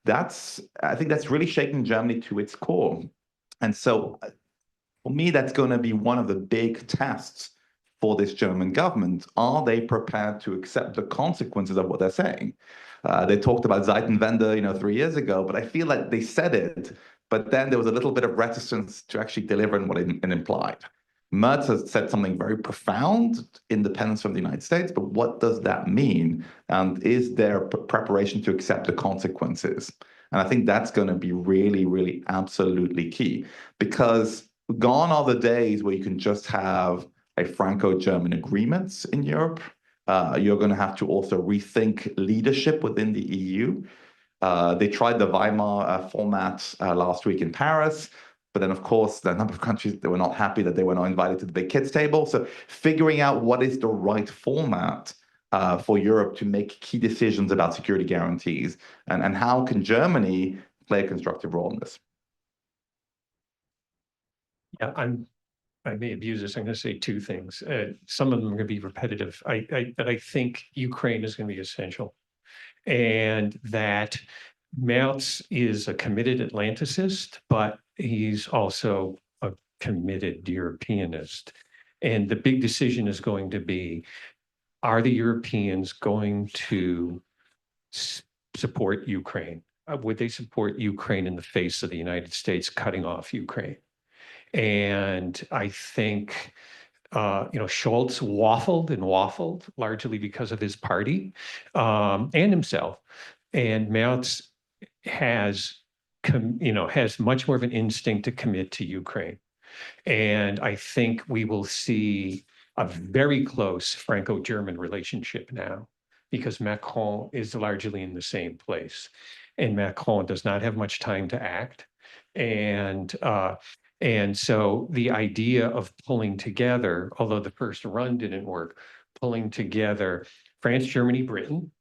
I think that's really shaking Germany to its core. And so for me, that's going to be one of the big tests for this German government. Are they prepared to accept the consequences of what they're saying? They talked about Zeitenwende, 3 years ago, but I feel like they said it, but then there was a little bit of reticence to actually deliver on what it implied. Merz has said something very profound, independence from the United States, but what does that mean? And is there preparation to accept the consequences? And I think that's going to be really, really absolutely key, because gone are the days where you can just have a Franco-German agreement in Europe. You're going to have to also rethink leadership within the EU. They tried the Weimar format last week in Paris. But then, of course, there are a number of countries that were not happy that they were not invited to the big kids table. So figuring out what is the right format for Europe to make key decisions about security guarantees, and how can Germany play a constructive role in this? Yeah, I may abuse this. I'm going to say two things. Some of them are going to be repetitive. But I think Ukraine is going to be essential, and that Merz is a committed Atlanticist, but he's also a committed Europeanist. And the big decision is going to be, are the Europeans going to support Ukraine? Would they support Ukraine in the face of the United States cutting off Ukraine? And I think, Scholz waffled largely because of his party and himself. And Merz has much more of an instinct to commit to Ukraine. And I think we will see a very close Franco-German relationship now, because Macron is largely in the same place. And Macron does not have much time to act. And so the idea of pulling together, although the first run didn't work, pulling together France, Germany, Britain.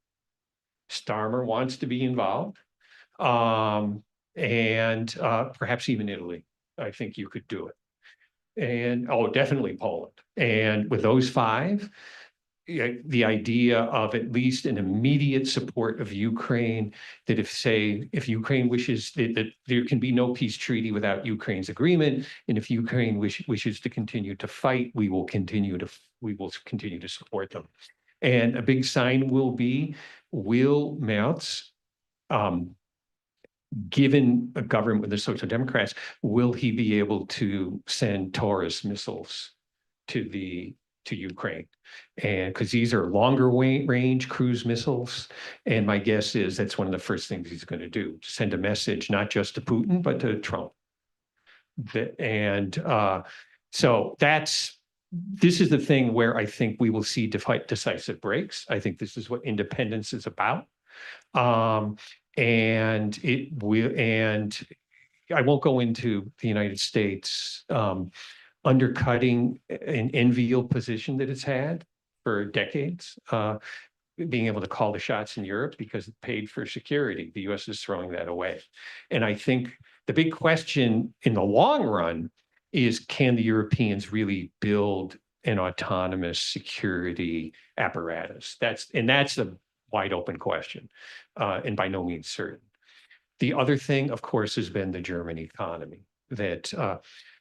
Starmer wants to be involved. And perhaps even Italy. I think you could do it. And definitely Poland. And with those five, the idea of at least an immediate support of Ukraine, that if Ukraine wishes that there can be no peace treaty without Ukraine's agreement, and if Ukraine wishes to continue to fight, we will continue to support them. And a big sign will be, will Merz, given a government with the Social Democrats, will he be able to send Taurus missiles to Ukraine? And because these are longer range cruise missiles, and my guess is that's one of the first things he's going to do, send a message not just to Putin but to Trump. So this is the thing where I think we will see decisive breaks. I think this is what independence is about. And I won't go into the United States undercutting an enviable position that it's had for decades, being able to call the shots in Europe because it paid for security. The US is throwing that away. And I think the big question in the long run is, can the Europeans really build an autonomous security apparatus? That's a wide open question, and by no means certain. The other thing, of course, has been the German economy. That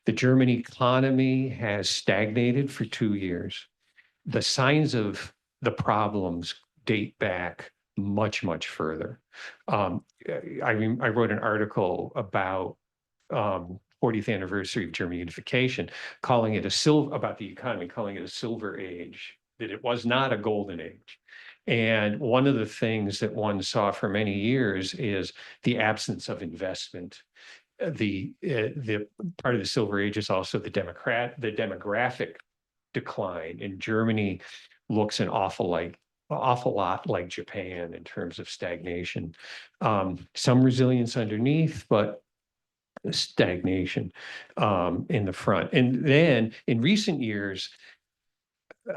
the German economy has stagnated for 2 years. The signs of the problems date back much, much further. I wrote an article about 40th anniversary of German unification, calling it about the economy, calling it a silver age, that it was not a golden age. And one of the things that one saw for many years is the absence of investment. The part of the silver age is also the demographic decline. And Germany looks an awful lot like Japan in terms of stagnation. Some resilience underneath, but stagnation in the front. And then in recent years,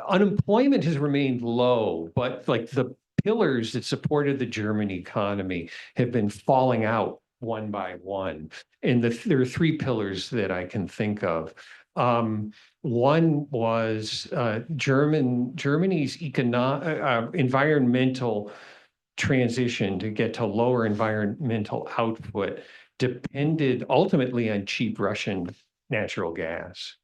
unemployment has remained low, but like the pillars that supported the German economy have been falling out one by one. And there are three pillars that I can think of. One was Germany's environmental transition to get to lower environmental output depended ultimately on cheap Russian natural gas.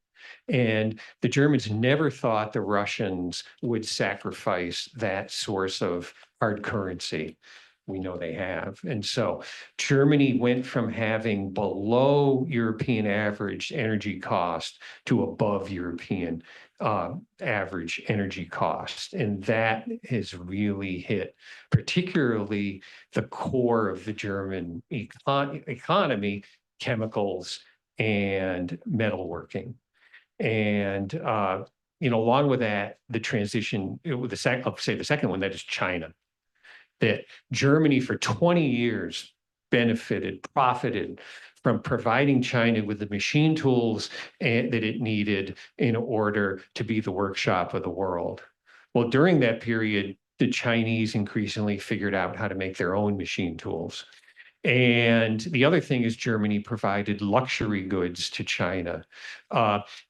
And the Germans never thought the Russians would sacrifice that source of hard currency. We know they have. And so Germany went from having below European average energy cost to above European average energy cost. And that has really hit particularly the core of the German economy, chemicals and metalworking. And along with that, the transition, I'll say the second one, that is China. That Germany for 20 years profited from providing China with the machine tools that it needed in order to be the workshop of the world. Well, during that period, the Chinese increasingly figured out how to make their own machine tools. And the other thing is Germany provided luxury goods to China.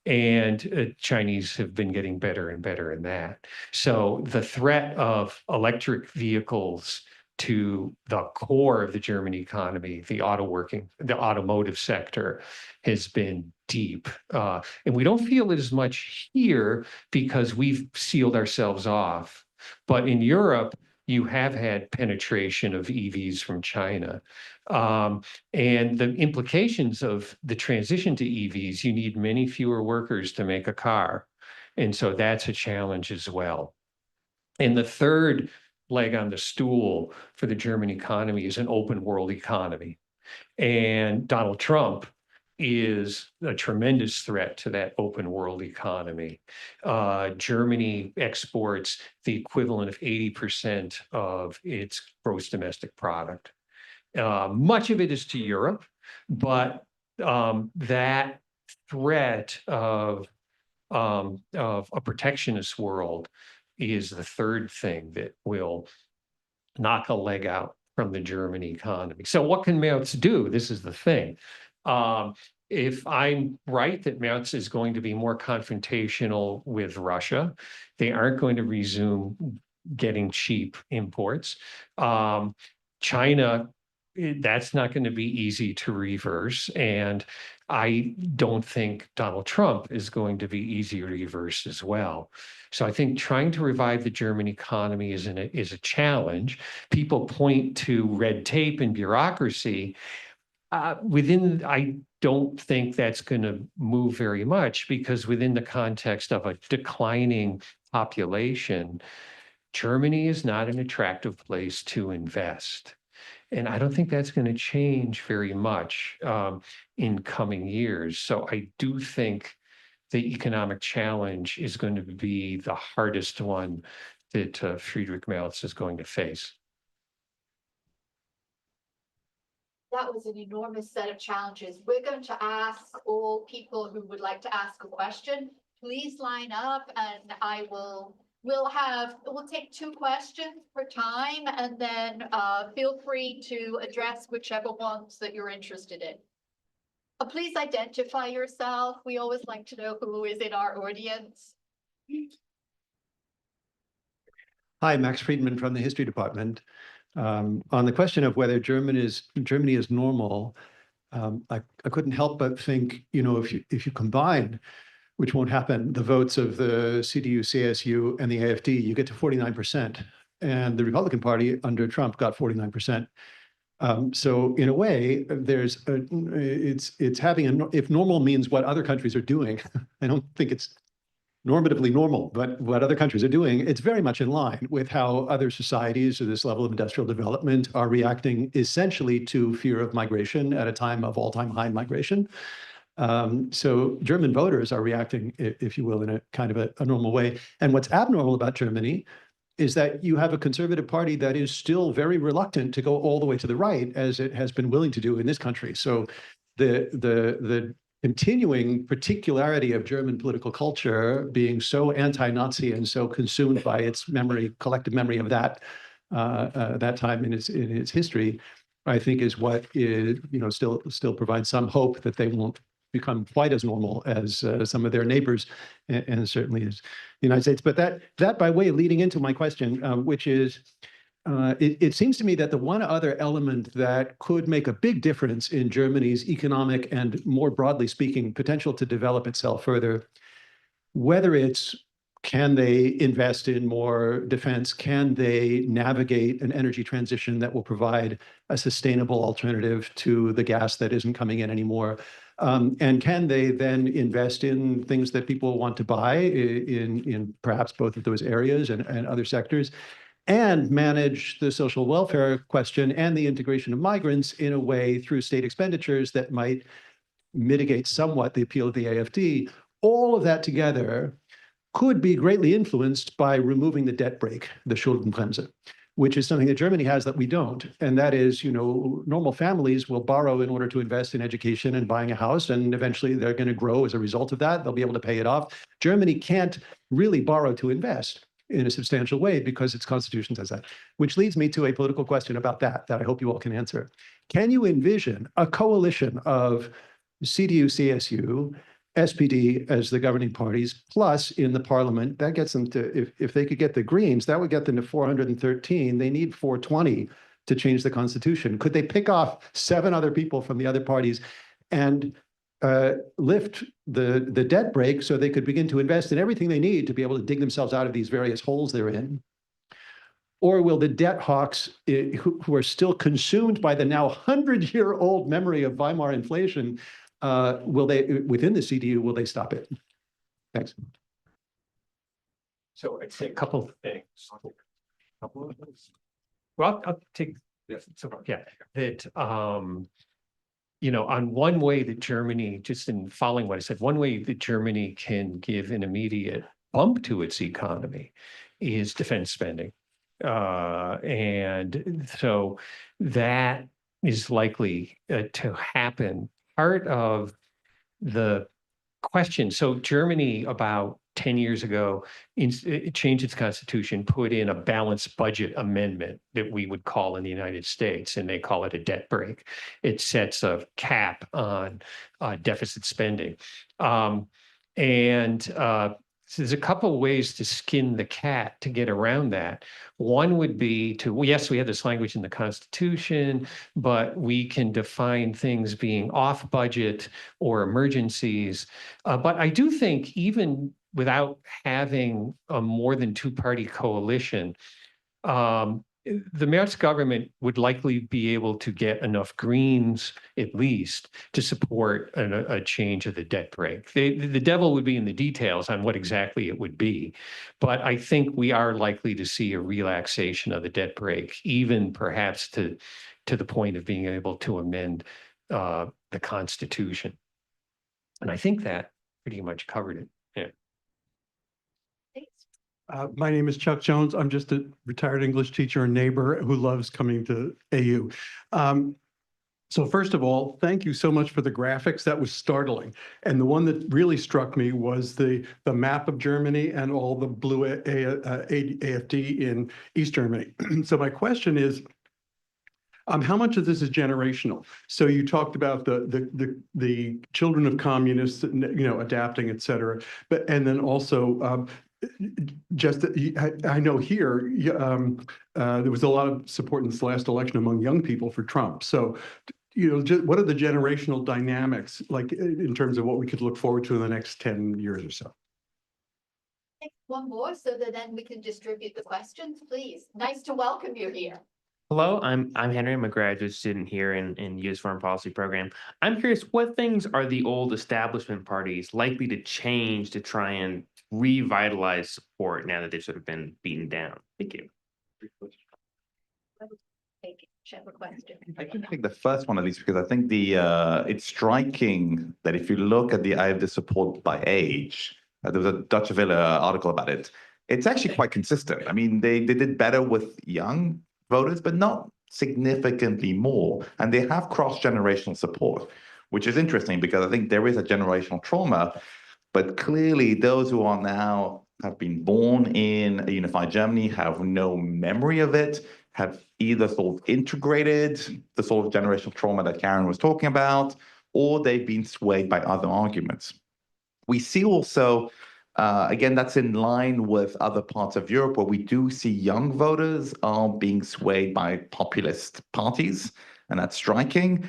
And Chinese have been getting better and better in that. So the threat of electric vehicles to the core of the German economy, the automotive sector, has been deep. And we don't feel it as much here because we've sealed ourselves off. But in Europe, you have had penetration of EVs from China. And the implications of the transition to EVs, you need many fewer workers to make a car. And so that's a challenge as well. And the third leg on the stool for the German economy is an open world economy. And Donald Trump is a tremendous threat to that open world economy. Germany exports the equivalent of 80% of its gross domestic product. Much of it is to Europe, but that threat of a protectionist world is the third thing that will knock a leg out from the German economy. So what can Merz do? This is the thing. If I'm right that Merz is going to be more confrontational with Russia, they aren't going to resume getting cheap imports. China, that's not going to be easy to reverse. And I don't think Donald Trump is going to be easy to reverse as well. So I think trying to revive the German economy is a challenge. People point to red tape and bureaucracy. I don't think that's going to move very much because within the context of a declining population, Germany is not an attractive place to invest. And I don't think that's going to change very much in coming years. So I do think the economic challenge is going to be the hardest one that Friedrich Merz is going to face. That was an enormous set of challenges. We're going to ask all people who would like to ask a question, please line up and we'll take 2 questions per time and then feel free to address whichever ones that you're interested in. Please identify yourself. We always like to know who is in our audience. Hi, Max Friedman from the History Department. On the question of whether Germany is normal, I couldn't help but think, if you combine, which won't happen, the votes of the CDU, CSU, and the AfD, you get to 49%. And the Republican Party under Trump got 49%. So in a way, it's having if normal means what other countries are doing, I don't think it's normatively normal, but what other countries are doing, it's very much in line with how other societies at this level of industrial development are reacting essentially to fear of migration at a time of all-time high migration. So German voters are reacting, if you will, in a kind of a normal way. And what's abnormal about Germany is that you have a conservative party that is still very reluctant to go all the way to the right, as it has been willing to do in this country. So the continuing particularity of German political culture being so anti-Nazi and so consumed by its collective memory of that time in its history, I think is what still provides some hope that they won't become quite as normal as some of their neighbors, and certainly as the United States. But that by way of leading into my question, which is, It seems to me that the one other element that could make a big difference in Germany's economic and, more broadly speaking, potential to develop itself further, whether it's can they invest in more defense, can they navigate an energy transition that will provide a sustainable alternative to the gas that isn't coming in anymore, and can they then invest in things that people want to buy in perhaps both of those areas and other sectors, and manage the social welfare question and the integration of migrants in a way through state expenditures that might mitigate somewhat the appeal of the AfD. All of that together could be greatly influenced by removing the debt brake, the Schuldenbremse, which is something that Germany has that we don't. And that is, normal families will borrow in order to invest in education and buying a house, and eventually they're going to grow as a result of that. They'll be able to pay it off. Germany can't really borrow to invest in a substantial way because its constitution says that, which leads me to a political question about that I hope you all can answer. Can you envision a coalition of CDU, CSU, SPD as the governing parties, plus in the parliament, that gets them to, if they could get the Greens, that would get them to 413. They need 420 to change the constitution. Could they pick off 7 other people from the other parties and lift the debt brake so they could begin to invest in everything they need to be able to dig themselves out of these various holes they're in? Or will the debt hawks, who are still consumed by the now 100-year-old memory of Weimar inflation, will they, within the CDU, will they stop it? Thanks. So I'd say a couple of things. Well, I'll take this. So, yeah, that, on one way that Germany, just in following what I said, one way that Germany can give an immediate bump to its economy is defense spending. And so that is likely to happen. Part of the question, so Germany about 10 years ago, it changed its constitution, put in a balanced budget amendment that we would call in the United States, and they call it a debt brake. It sets a cap on deficit spending. So there's a couple of ways to skin the cat to get around that. One would be to, well, yes, we have this language in the Constitution, but we can define things being off budget or emergencies. But I do think even without having a more than 2-party coalition, the Merz government would likely be able to get enough Greens, at least, to support a change of the debt brake. The devil would be in the details on what exactly it would be. But I think we are likely to see a relaxation of the debt brake, even perhaps to the point of being able to amend the Constitution. And I think that pretty much covered it. Yeah. My name is Chuck Jones. I'm just a retired English teacher and neighbor who loves coming to AU. So first of all, thank you so much for the graphics. That was startling. And the one that really struck me was the map of Germany and all the blue AfD in East Germany. So my question is, how much of this is generational? So you talked about the children of communists, adapting, et cetera. And then also, just I know here there was a lot of support in this last election among young people for Trump. So, what are the generational dynamics like in terms of what we could look forward to in the next 10 years or so? One more so that then we can distribute the questions, please. Nice to welcome you here. Hello, I'm Henry. I'm a graduate student here in U.S. Foreign Policy program. I'm curious, what things are the old establishment parties likely to change to try and revitalize support now that they've sort of been beaten down? Thank you. Whichever question. I can take the first one at least, because I think it's striking that if you look at the eye of the support by age, there was a Deutsche Welle article about it. It's actually quite consistent. I mean, they did better with young voters, but not significantly more. And they have cross-generational support, which is interesting because I think there is a generational trauma, but clearly those who are now have been born in a unified Germany, have no memory of it, have either sort of integrated the sort of generational trauma that Karen was talking about, or they've been swayed by other arguments. We see also Again, that's in line with other parts of Europe where we do see young voters are being swayed by populist parties, and that's striking.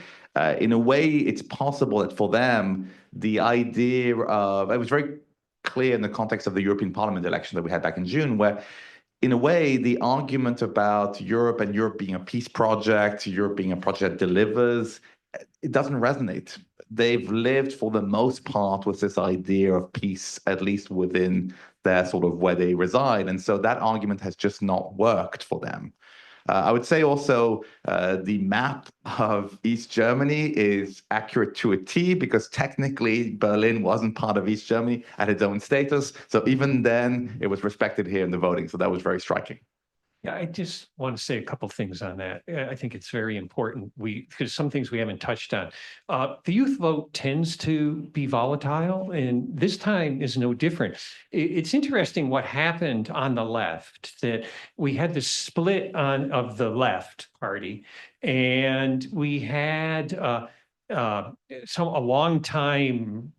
In a way, it's possible that for them, the idea of it was very clear in the context of the European Parliament election that we had back in June, where in a way, the argument about Europe and Europe being a peace project, Europe being a project that delivers, it doesn't resonate. They've lived for the most part with this idea of peace, at least within their sort of where they reside. And so that argument has just not worked for them. I would say also the map of East Germany is accurate to a T because technically Berlin wasn't part of East Germany at its own status. So even then, it was respected here in the voting. So that was very striking. Yeah, I just want to say a couple things on that. I think it's very important. Because some things we haven't touched on. The youth vote tends to be volatile, and this time is no different. It's interesting what happened on the left, that we had the split of the left party, and we had a long time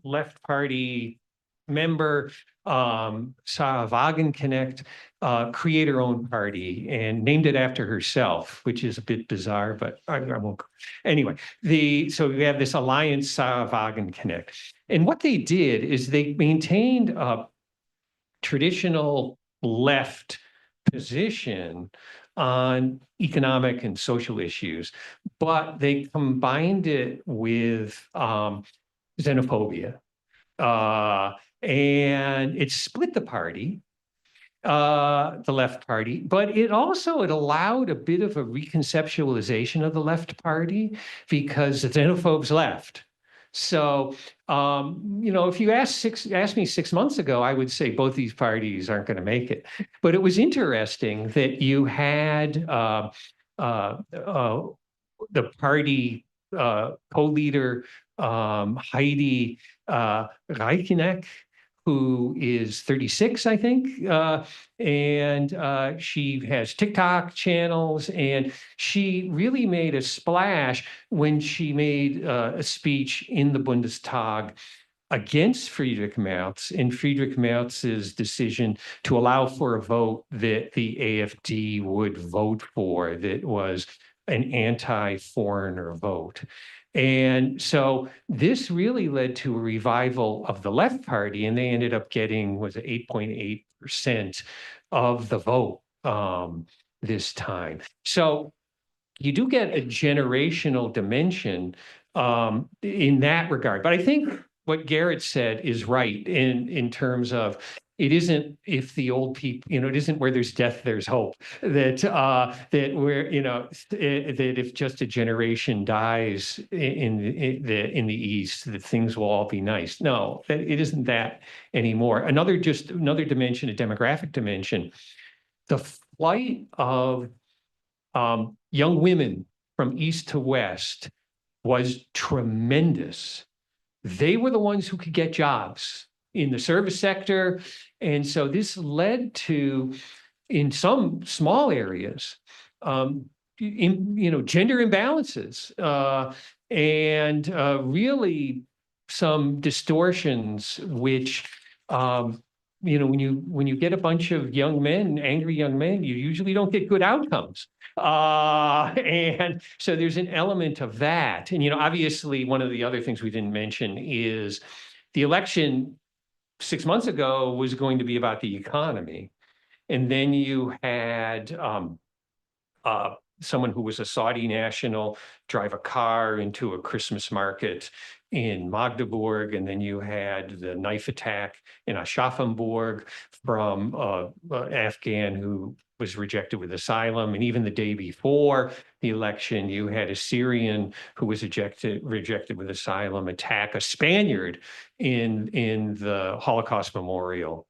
left party member, Sarah Wagenknecht, create her own party and named it after herself, which is a bit bizarre, but I won't. Anyway, so we have this alliance, Sarah Wagenknecht. And what they did is they maintained a traditional left position on economic and social issues, but they combined it with xenophobia. And it split the party, the left party, but it allowed a bit of a reconceptualization of the left party because the xenophobes left. So, if you asked me 6 months ago, I would say both these parties aren't going to make it. But it was interesting that you had the party co-leader Heidi Reicheneck, who is 36, I think, and she has TikTok channels, and she really made a splash when she made a speech in the Bundestag against Friedrich Merz, in Friedrich Merz's decision to allow for a vote that the AfD would vote for, that was an anti-foreigner vote. And so this really led to a revival of the left party, and they ended up getting, was it 8.8% of the vote this time. So you do get a generational dimension in that regard. But I think what Garrett said is right in terms of it isn't if the old people, it isn't where there's death, there's hope. That if just a generation dies in the East, that things will all be nice. No, it isn't that anymore. Another dimension, a demographic dimension, the flight of young women from east to west was tremendous. They were the ones who could get jobs in the service sector. And so this led to, in some small areas, gender imbalances and really some distortions, which when you get a bunch of young men, angry young men, you usually don't get good outcomes. And so there's an element of that. And, obviously one of the other things we didn't mention is the election 6 months ago was going to be about the economy. And then you had someone who was a Saudi national drive a car into a Christmas market in Magdeburg, and then you had the knife attack in Aschaffenburg from an Afghan who was rejected with asylum. And even the day before the election, you had a Syrian who was rejected with asylum attack a Spaniard in the Holocaust Memorial.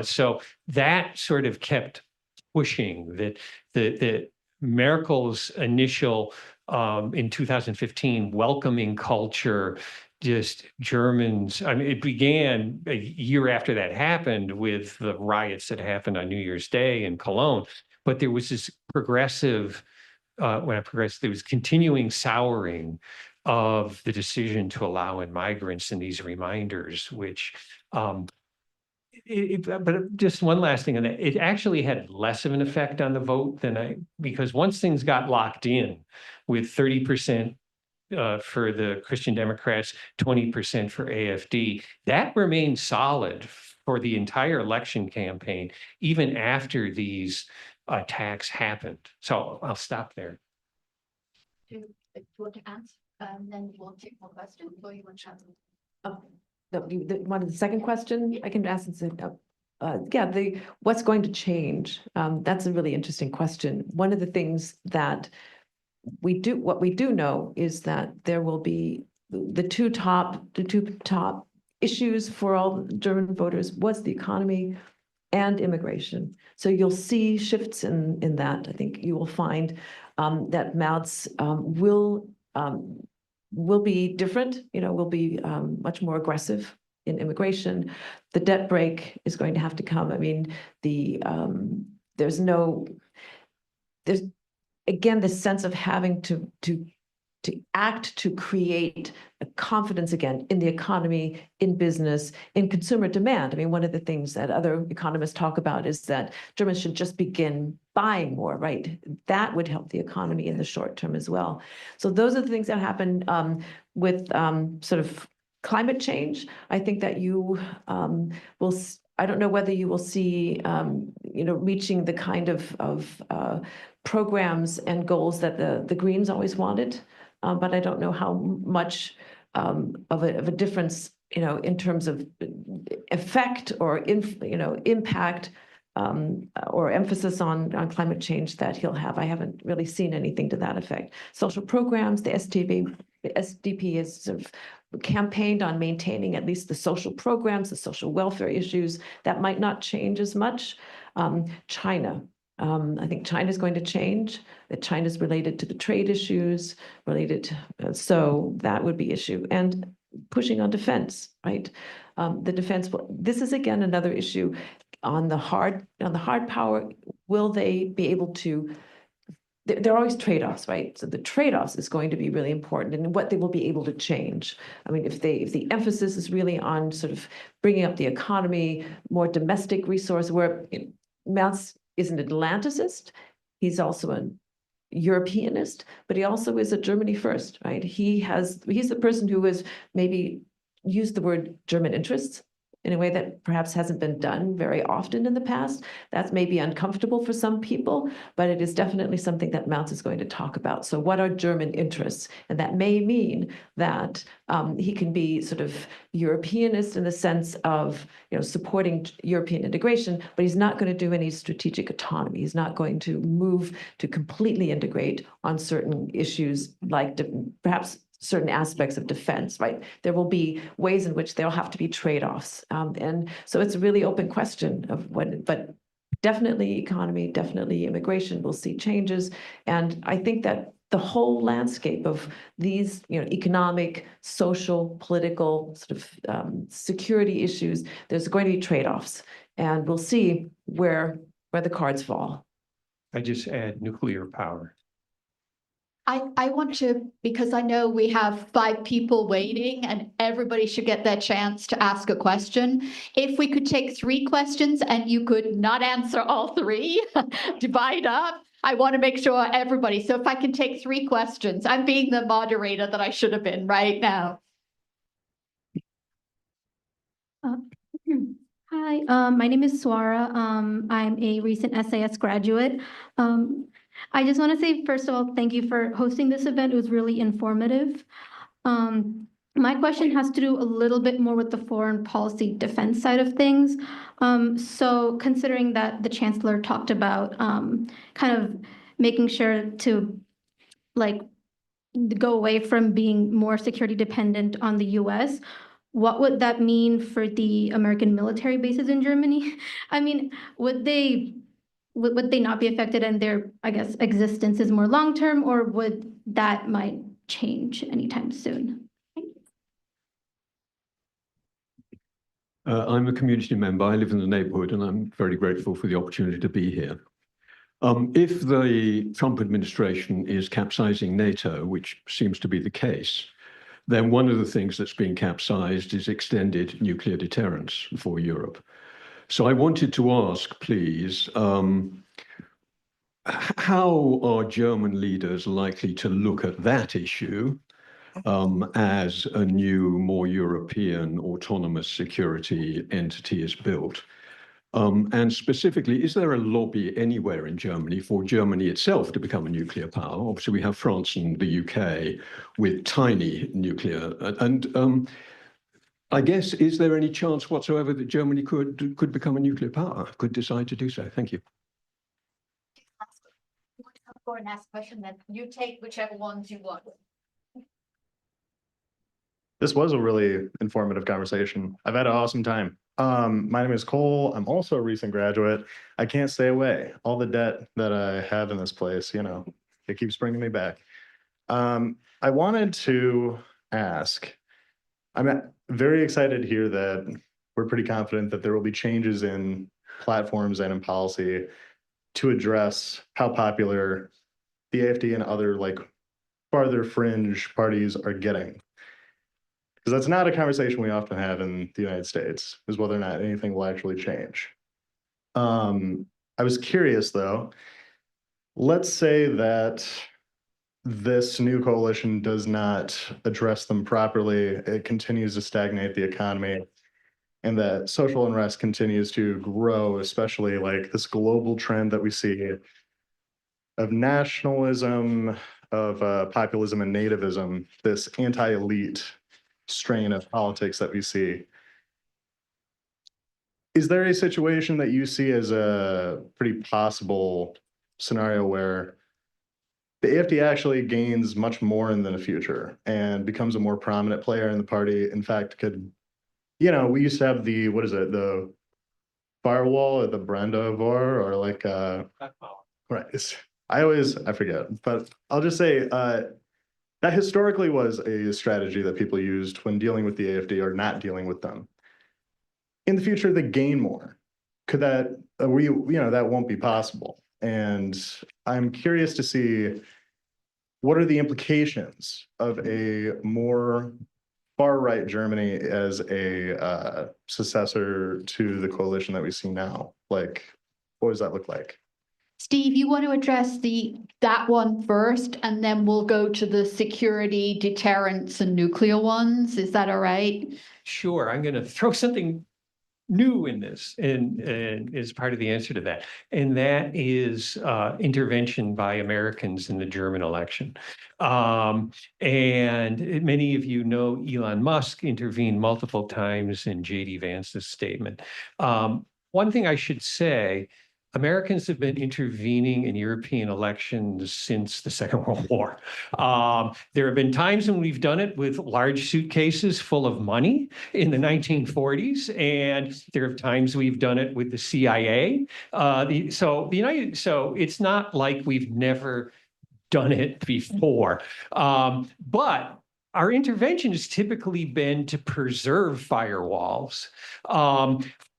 So that sort of kept pushing that Merkel's initial in 2015 welcoming culture, just Germans. I mean, it began a year after that happened with the riots that happened on New Year's Day in Cologne. But there was this progressive, there was continuing souring of the decision to allow in migrants and these reminders, which But just one last thing on that, it actually had less of an effect on the vote because once things got locked in with 30% for the Christian Democrats, 20% for AFD, that remained solid for the entire election campaign, even after these attacks happened. So I'll stop there. Do you want to answer? Then we'll take more questions, or you want to chat? One of the second question I can ask is, what's going to change? That's a really interesting question. One of the things that what we do know is that there will be the two top issues for all German voters was the economy and immigration. So you'll see shifts in that. I think you will find that Mautz will be different, will be much more aggressive in immigration. The debt brake is going to have to come. I mean, there's again this sense of having to act to create a confidence again in the economy, in business, in consumer demand. I mean, one of the things that other economists talk about is that Germans should just begin buying more, right? That would help the economy in the short term as well. So those are the things that happen with sort of climate change. I think that you will. I don't know whether you will see, reaching the kind of programs and goals that the Greens always wanted. But I don't know how much of a difference, in terms of effect or impact or emphasis on climate change that he'll have. I haven't really seen anything to that effect. Social programs, the SDP is sort of campaigned on maintaining at least the social programs, the social welfare issues. That might not change as much. China. I think China is going to change, that China is related to the trade issues, so that would be issue. And pushing on defense, right? The defense, this is again another issue on the hard power. Will they be able to, there are always trade-offs, right? So the trade-offs is going to be really important and what they will be able to change. I mean, if the emphasis is really on sort of bringing up the economy, more domestic resource, where Mautz is an Atlanticist. He's also a Europeanist, but he also is a Germany first, right? He's the person who has maybe used the word German interests in a way that perhaps hasn't been done very often in the past. That's maybe uncomfortable for some people, but it is definitely something that Mautz is going to talk about. So what are German interests? And that may mean that he can be sort of Europeanist in the sense of supporting European integration, but he's not going to do any strategic autonomy. He's not going to move to completely integrate on certain issues like perhaps certain aspects of defense, right? There will be ways in which there'll have to be trade-offs. And so it's a really open question of but definitely economy, definitely immigration will see changes. And I think that the whole landscape of these, economic, social, political, sort of security issues, there's going to be trade-offs. And we'll see where the cards fall. I just add nuclear power. I want to, because I know we have 5 people waiting and everybody should get their chance to ask a question. If we could take 3 questions and you could not answer all 3, divide up. I want to make sure everybody, so if I can take 3 questions, I'm being the moderator that I should have been right now. Hi, my name is Swara. I'm a recent SAS graduate. I just want to say, first of all, thank you for hosting this event. It was really informative. My question has to do a little bit more with the foreign policy defense side of things. So considering that the chancellor talked about kind of making sure to go away from being more security dependent on the US, what would that mean for the American military bases in Germany? I mean, would they not be affected and their, I guess, existence is more long-term, or would that might change anytime soon? I'm a community member. I live in the neighborhood, and I'm very grateful for the opportunity to be here. If the Trump administration is capsizing NATO, which seems to be the case, then one of the things that's being capsized is extended nuclear deterrence for Europe. So I wanted to ask, please, how are German leaders likely to look at that issue as a new, more European autonomous security entity is built? And specifically, is there a lobby anywhere in Germany for Germany itself to become a nuclear power? Obviously, we have France and the UK with tiny nuclear. And I guess, is there any chance whatsoever that Germany could become a nuclear power, could decide to do so? Thank you. Go and ask a question, then you take whichever ones you want. This was a really informative conversation. I've had an awesome time. My name is Cole. I'm also a recent graduate. I can't stay away. All the debt that I have in this place, you know, it keeps bringing me back. I wanted to ask, I'm very excited to hear that we're pretty confident that there will be changes in platforms and in policy to address how popular the AfD and other like farther fringe parties are getting. Because that's not a conversation we often have in the United States, is whether or not anything will actually change. I was curious though, let's say that this new coalition does not address them properly, it continues to stagnate the economy, and that social unrest continues to grow, especially like this global trend that we see of nationalism, of populism and nativism, this anti-elite strain of politics that we see. Is there a situation that you see as a pretty possible scenario where the AfD actually gains much more in the future and becomes a more prominent player in the party? In fact, could, you know, we used to have the, what is it, the firewall or the Brenda Vor, or like, right, I forget, but I'll just say, that historically was a strategy that people used when dealing with the AfD or not dealing with them. In the future, they gain more. Could that, that won't be possible. And I'm curious to see what are the implications of a more far-right Germany as a successor to the coalition that we see now? Like, what does that look like? Steve, you want to address that one first, and then we'll go to the security, deterrence, and nuclear ones. Is that all right? Sure, I'm going to throw something new in this and is part of the answer to that. And that is intervention by Americans in the German election. And many of you know Elon Musk intervened multiple times in J.D. Vance's statement. One thing I should say, Americans have been intervening in European elections since the Second World War. There have been times when we've done it with large suitcases full of money in the 1940s, and there are times we've done it with the CIA. So it's not like we've never done it before, but our intervention has typically been to preserve firewalls.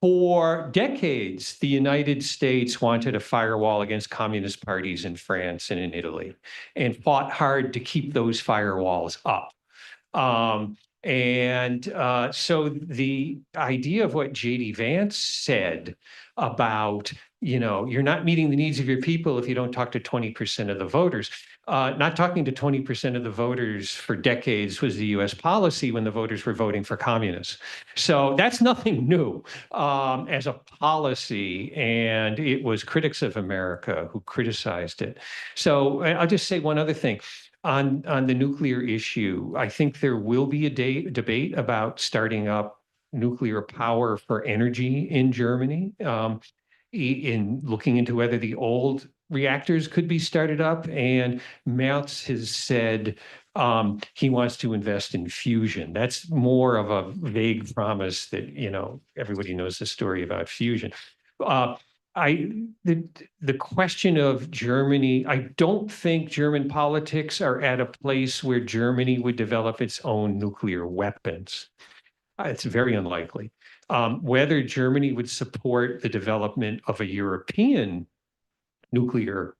For decades, the United States wanted a firewall against communist parties in France and in Italy, and fought hard to keep those firewalls up. So the idea of what J.D. Vance said about, you're not meeting the needs of your people if you don't talk to 20% of the voters. Not talking to 20% of the voters for decades was the US policy when the voters were voting for communists. So that's nothing new as a policy, and it was critics of America who criticized it. So I'll just say one other thing. On the nuclear issue, I think there will be a debate about starting up nuclear power for energy in Germany, in looking into whether the old reactors could be started up. And Merz has said he wants to invest in fusion. That's more of a vague promise that, everybody knows the story about fusion. The question of Germany, I don't think German politics are at a place where Germany would develop its own nuclear weapons. It's very unlikely. Whether Germany would support the development of a European nuclear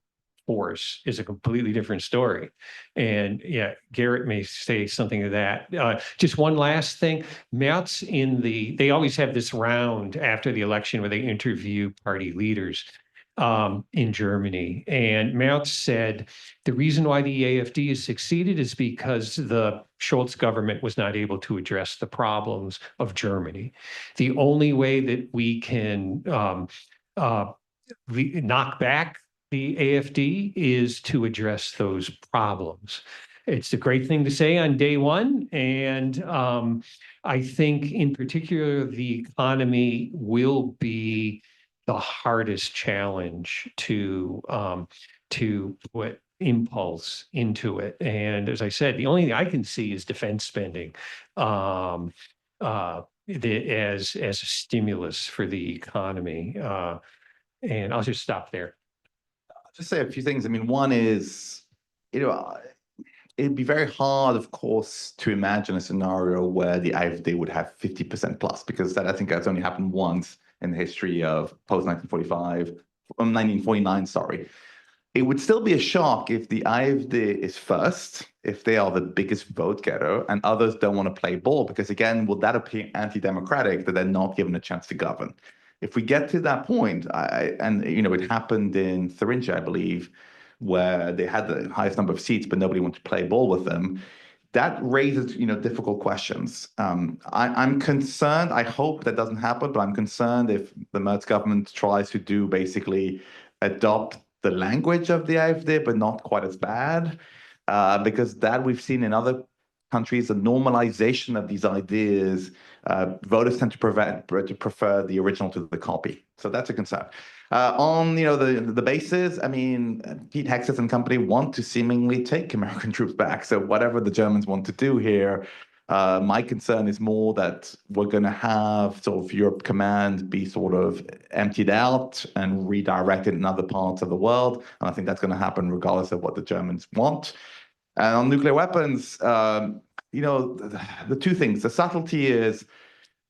force is a completely different story. And yeah, Garrett may say something to that. Just one last thing, Merz they always have this round after the election where they interview party leaders in Germany. And Merz said the reason why the AfD has succeeded is because the Scholz government was not able to address the problems of Germany. The only way that we can knock back the AfD is to address those problems. It's a great thing to say on day one. And I think in particular, the economy will be the hardest challenge to put impulse into it. And as I said, the only thing I can see is defense spending as a stimulus for the economy. And I'll just stop there. I'll just say a few things. I mean, one is, it'd be very hard, of course, to imagine a scenario where the AfD would have 50% plus, because that I think that's only happened once in the history of post-1945, 1949, sorry. It would still be a shock if the AfD is first, if they are the biggest vote getter, and others don't want to play ball, because again, will that appear anti-democratic that they're not given a chance to govern? If we get to that point, it happened in Thuringia, I believe, where they had the highest number of seats, but nobody wanted to play ball with them. That raises, difficult questions. I'm concerned. I hope that doesn't happen, but I'm concerned if the Merz government tries to do basically adopt the language of the AfD, but not quite as bad, because that we've seen in other countries, the normalization of these ideas, voters tend to prefer the original to the copy. So that's a concern. On the bases, I mean, Pete Hegseth and company want to seemingly take American troops back. So whatever the Germans want to do here, my concern is more that we're going to have sort of Europe Command be sort of emptied out and redirected in other parts of the world. And I think that's going to happen regardless of what the Germans want. And on nuclear weapons, the two things. The subtlety is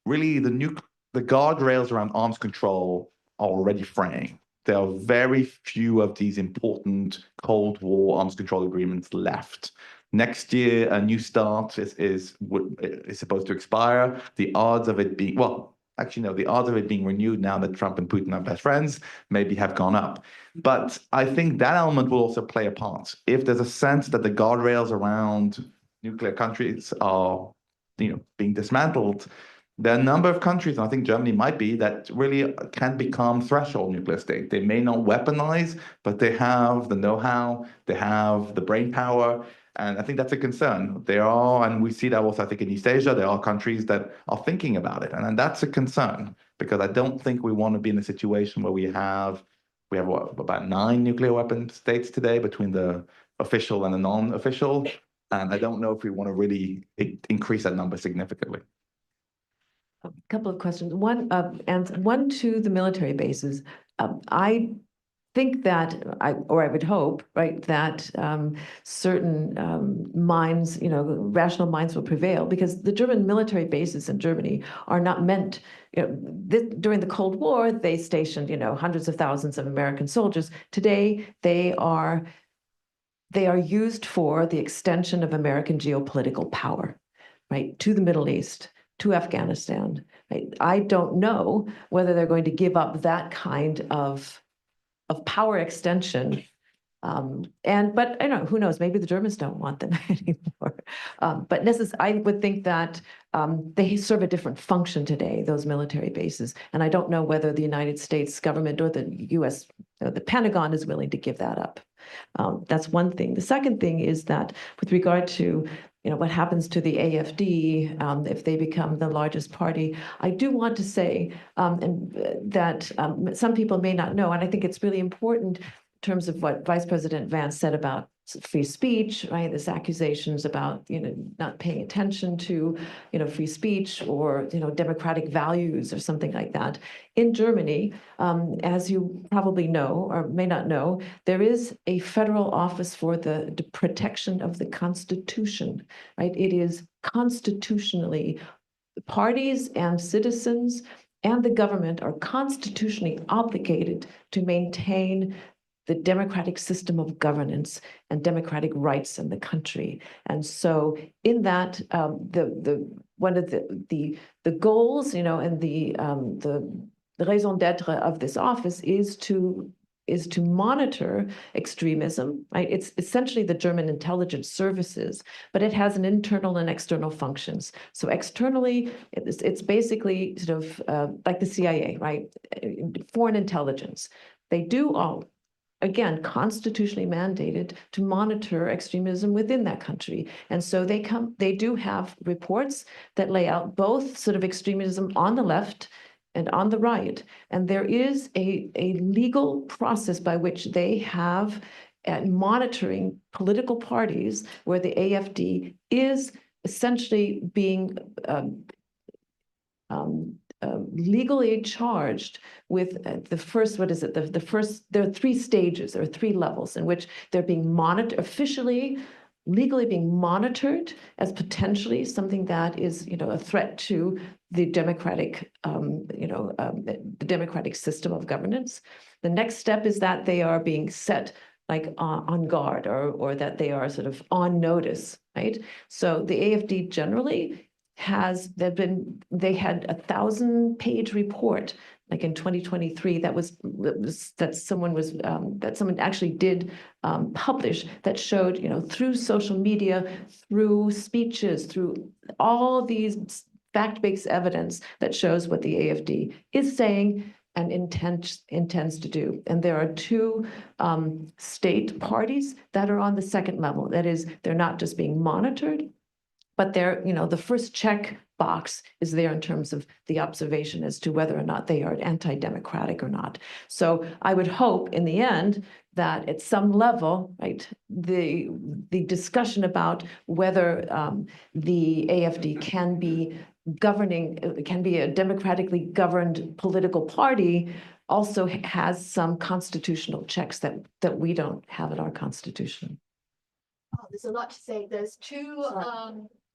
really the guardrails around arms control are already fraying. There are very few of these important Cold War arms control agreements left. Next year, a new start is supposed to expire. The odds of it being, the odds of it being renewed now that Trump and Putin are best friends maybe have gone up. But I think that element will also play a part. If there's a sense that the guardrails around nuclear countries are, being dismantled, there are a number of countries, and I think Germany might be, that really can become threshold nuclear state. They may not weaponize, but they have the know-how, they have the brain power, and I think that's a concern. There are, and we see that also, I think, in East Asia, there are countries that are thinking about it, and that's a concern, because I don't think we want to be in a situation where we have about 9 nuclear weapon states today between the official and the non-official, and I don't know if we want to really increase that number significantly. A couple of questions. One to the military bases. I think that I would hope, right, that certain minds, rational minds will prevail, because the German military bases in Germany are not meant, during the Cold War, they stationed, hundreds of thousands of American soldiers. Today, they are used for the extension of American geopolitical power, right, to the Middle East, to Afghanistan. Right? I don't know whether they're going to give up that kind of power extension. But I don't know, who knows? Maybe the Germans don't want them anymore. But I would think that they serve a different function today, those military bases. And I don't know whether the United States government or the US, the Pentagon is willing to give that up. That's one thing. The second thing is that with regard to what happens to the AfD if they become the largest party, I do want to say that some people may not know, and I think it's really important in terms of what Vice President Vance said about free speech, right? There's accusations about, not paying attention to, free speech or, democratic values or something like that. In Germany, as you probably know or may not know, there is a federal office for the protection of the Constitution, right? It is constitutionally, parties and citizens and the government are constitutionally obligated to maintain the democratic system of governance and democratic rights in the country. And so in that, one of the goals, you know, and the raison d'etre of this office is to monitor extremism, right? It's essentially the German intelligence services, but it has an internal and external functions. So externally, it's basically sort of like the CIA, right? Foreign intelligence. They do all, again, constitutionally mandated to monitor extremism within that country. And so they do have reports that lay out both sort of extremism on the left and on the right. And there is a legal process by which they have at monitoring political parties where the AFD is essentially being legally charged with the first, what is it? The first, there are 3 stages or 3 levels in which they're being monitored officially, legally being monitored as potentially something that is, you know, a threat to the democratic, the democratic system of governance. The next step is that they are being set like on guard, or that they are sort of on notice, right? So the AFD generally they had a 1,000-page report like in 2023 that someone actually did publish, that showed, you know, through social media, through speeches, through all these fact-based evidence that shows what the AFD is saying and intends to do. And there are 2 state parties that are on the second level. That is, they're not just being monitored, but they're, you know, the first check box is there in terms of the observation as to whether or not they are anti-democratic or not. So I would hope in the end that at some level, right, the discussion about whether the AFD can be a democratically governed political party also has some constitutional checks that we don't have in our constitution. Oh, there's a lot to say. There's 2,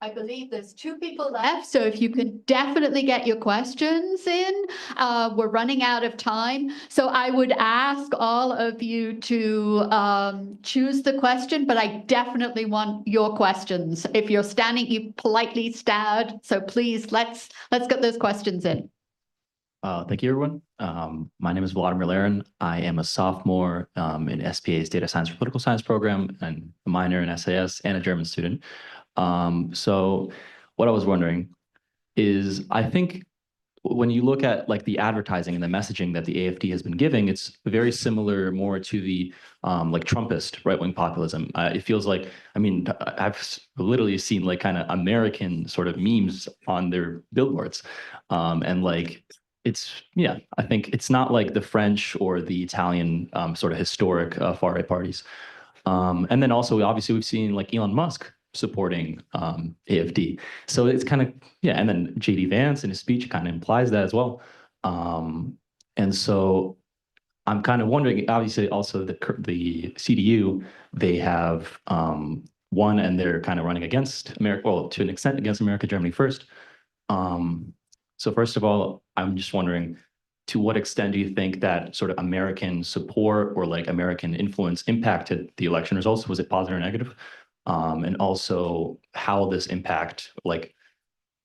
I believe there's 2 people left. So if you could definitely get your questions in, we're running out of time. So I would ask all of you to choose the question, but I definitely want your questions. If you're standing, you politely stand. So please, let's get those questions in. Thank you, everyone. My name is Vladimir Laren. I am a sophomore in SPA's Data Science for Political Science program, and a minor in SAS, and a German student. So what I was wondering is, I think when you look at like the advertising and the messaging that the AFD has been giving, it's very similar more to the like Trumpist right-wing populism. It feels like, I mean, I've literally seen like kind of American sort of memes on their billboards, and like, I think it's not like the French or the Italian sort of historic far-right parties. And then also, obviously, we've seen like Elon Musk supporting AFD. So it's kind of, yeah, and then JD Vance in his speech kind of implies that as well. And so I'm kind of wondering, obviously, also the CDU, they have won, and they're kind of running against America, well, to an extent against America, Germany first. So first of all, I'm just wondering, to what extent do you think that sort of American support or like American influence impacted the election results? Was it positive or negative? And also, how will this impact, like,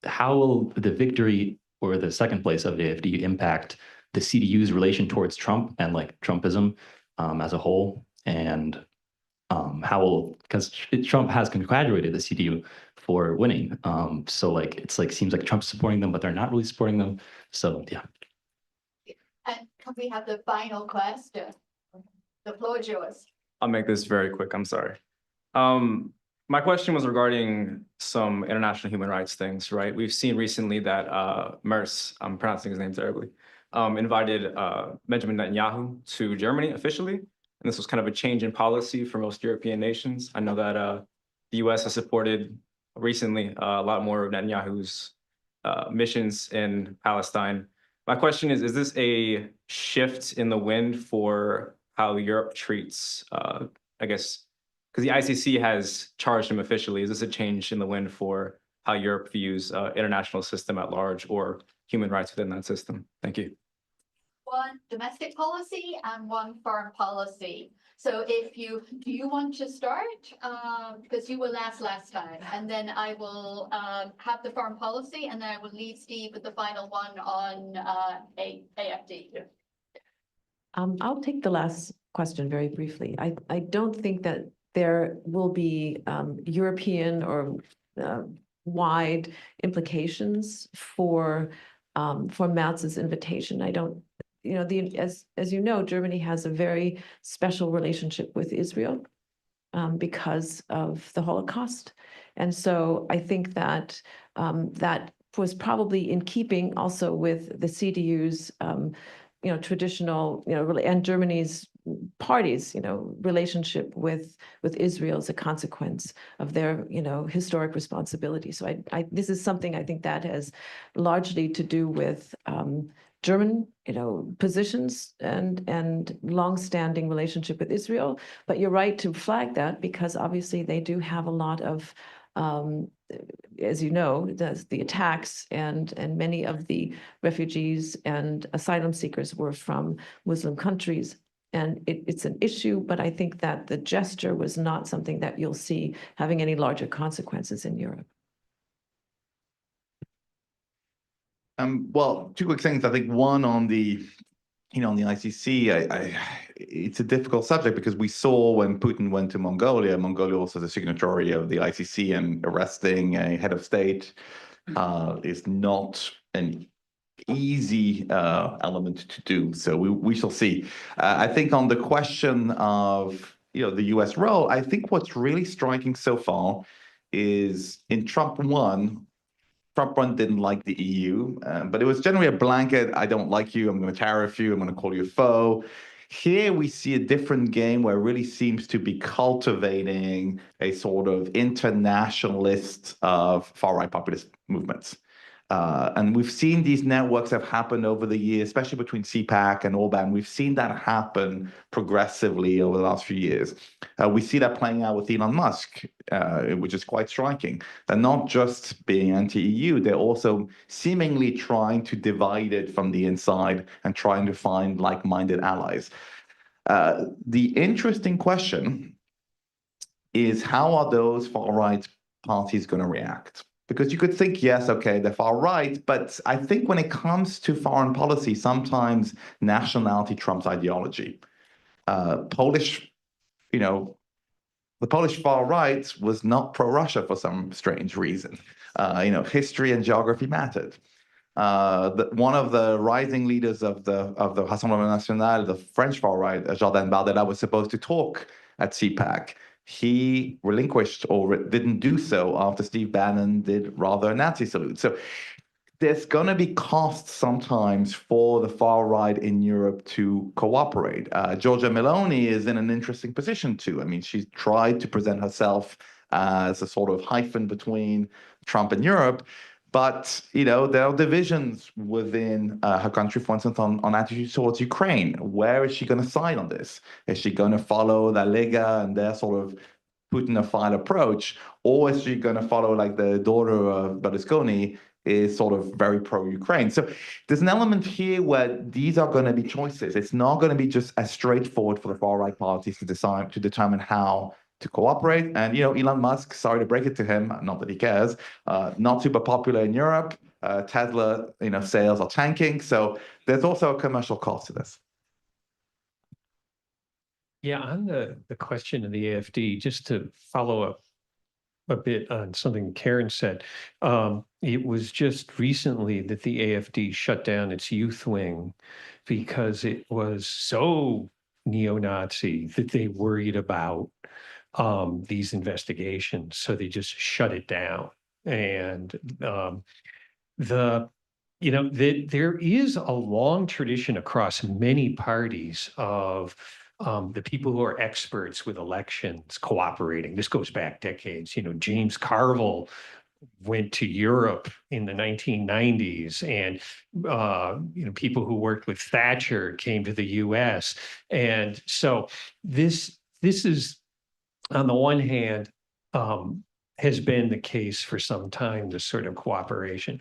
how will the victory or the second place of the AFD impact the CDU's relation towards Trump and like Trumpism as a whole? And how will, because Trump has congratulated the CDU for winning. So like, it's like, seems like Trump's supporting them, but they're not really supporting them. So yeah. And can we have the final question? The floor is yours. I'll make this very quick. I'm sorry. My question was regarding some international human rights things, right? We've seen recently that Merz, I'm pronouncing his name terribly, invited Benjamin Netanyahu to Germany officially. And this was kind of a change in policy for most European nations. I know that the US has supported recently a lot more of Netanyahu's missions in Palestine. My question is this a shift in the wind for how Europe treats, I guess, because the ICC has charged him officially. Is this a change in the wind for how Europe views international system at large or human rights within that system? Thank you. one domestic policy and one foreign policy. So do you want to start? Because you were last time, and then I will have the foreign policy, and then I will leave Steve with the final one on AFD. Yeah. I'll take the last question very briefly. I don't think that there will be European or wide implications for Matz's invitation. I don't, as you know, Germany has a very special relationship with Israel because of the Holocaust. And so I think that that was probably in keeping also with the CDU's traditional, and Germany's parties, relationship with Israel as a consequence of their, historic responsibility. So this is something I think that has largely to do with German, positions and longstanding relationship with Israel. But you're right to flag that because obviously they do have a lot of as you know, the attacks and many of the refugees and asylum seekers were from Muslim countries. And it's an issue, but I think that the gesture was not something that you'll see having any larger consequences in Europe. Well, two quick things. I think one on the on the ICC, it's a difficult subject because we saw when Putin went to Mongolia also the signatory of the ICC, and arresting a head of state is not an easy element to do. So we shall see. I think on the question of the U.S. role, I think what's really striking so far is in Trump 1 didn't like the EU, but it was generally a blanket, I don't like you, I'm going to tariff you, I'm going to call you a foe. Here we see a different game where it really seems to be cultivating a sort of internationalist of far-right populist movements. And we've seen these networks have happened over the years, especially between CPAC and Orban. We've seen that happen progressively over the last few years. We see that playing out with Elon Musk, which is quite striking. They're not just being anti-EU, they're also seemingly trying to divide it from the inside and trying to find like-minded allies. The interesting question is, how are those far-right parties going to react? Because you could think, yes, okay, they're far right, but I think when it comes to foreign policy, sometimes nationality trumps ideology. The Polish far right was not pro-Russia for some strange reason. History and geography mattered. One of the rising leaders of the Rassemblement National, the French far right, Jordan Bardella, was supposed to talk at CPAC. He relinquished or didn't do so after Steve Bannon did rather a Nazi salute. So there's going to be costs sometimes for the far right in Europe to cooperate. Giorgia Meloni is in an interesting position too. I mean, she's tried to present herself as a sort of hyphen between Trump and Europe. But, there are divisions within her country, for instance, on attitudes towards Ukraine. Where is she going to side on this? Is she going to follow La Lega and their sort of Putinophile approach? Or is she going to follow like the daughter of Berlusconi, is sort of very pro-Ukraine? So there's an element here where these are going to be choices. It's not going to be just as straightforward for the far-right parties to decide, to determine how to cooperate. And, Elon Musk, sorry to break it to him, not that he cares, not super popular in Europe. Tesla, sales are tanking. So there's also a commercial cost to this. Yeah, on the question of the AFD, just to follow up a bit on something Karen said, it was just recently that the AFD shut down its youth wing because it was so neo-Nazi that they worried about these investigations, so they just shut it down. And there is a long tradition across many parties of the people who are experts with elections cooperating. This goes back decades. James Carville went to Europe in the 1990s, and people who worked with Thatcher came to the U.S. And so this is, on the one hand, has been the case for some time, this sort of cooperation.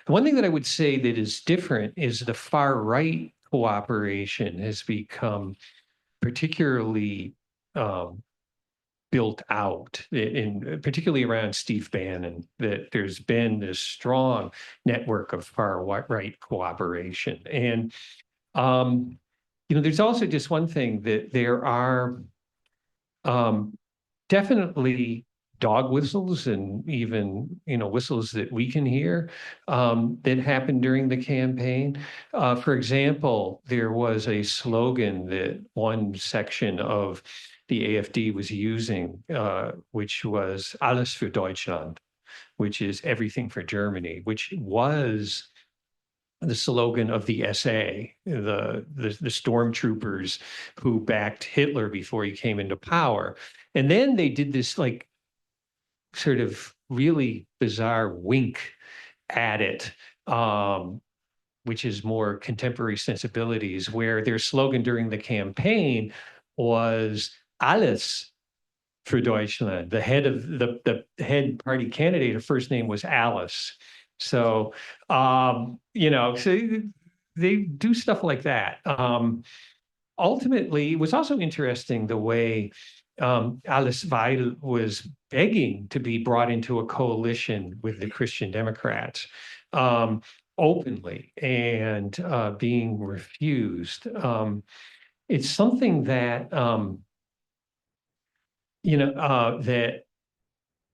One thing that I would say that is different is the far right cooperation has become particularly built out, in particularly around Steve Bannon, that there's been this strong network of far right cooperation. And there's also just one thing, that there are definitely dog whistles, and even whistles that we can hear that happened during the campaign. For example, there was a slogan that one section of the AfD was using, which was "Alles für Deutschland," which is everything for Germany, which was the slogan of the SA, the stormtroopers who backed Hitler before he came into power. And then they did this like sort of really bizarre wink at it, which is more contemporary sensibilities, where their slogan during the campaign was "Alles für Deutschland." The head of the head party candidate, her first name was Alice. So, so they do stuff like that. Ultimately, it was also interesting the way Alice Weidel was begging to be brought into a coalition with the Christian Democrats openly, and being refused. It's something that, that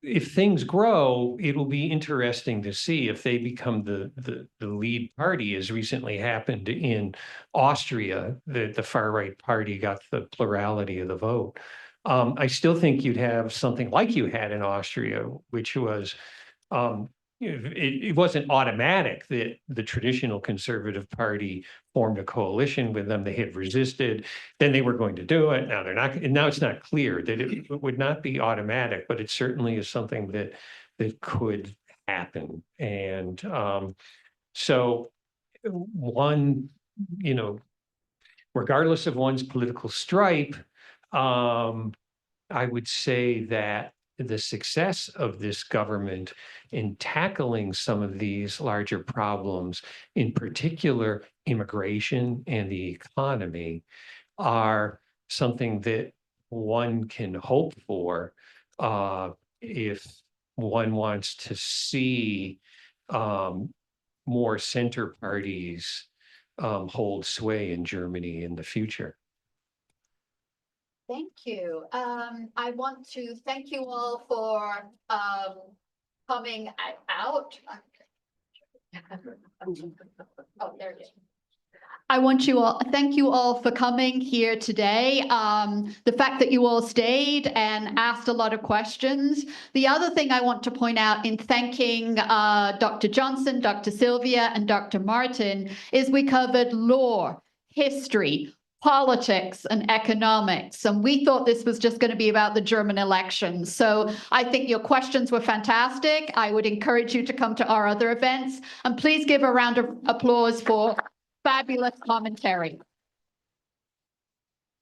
if things grow, it'll be interesting to see if they become the lead party, as recently happened in Austria. The far right party got the plurality of the vote. I still think you'd have something like you had in Austria, which was it wasn't automatic that the traditional Conservative Party formed a coalition with them. They had resisted, then they were going to do it. Now they're not, and now it's not clear that it would not be automatic, but it certainly is something that could happen. And so one, regardless of one's political stripe, I would say that the success of this government in tackling some of these larger problems, in particular immigration and the economy, are something that one can hope for if one wants to see more center parties hold sway in Germany in the future. Thank you. I want to thank you all for coming out. Oh, there it is. Thank you all for coming here today. The fact that you all stayed and asked a lot of questions. The other thing I want to point out in thanking Dr. Johnson, Dr. Sylvia, and Dr. Martin is we covered law, history, politics, and economics. And we thought this was just going to be about the German elections. So I think your questions were fantastic. I would encourage you to come to our other events. And please give a round of applause for fabulous commentary.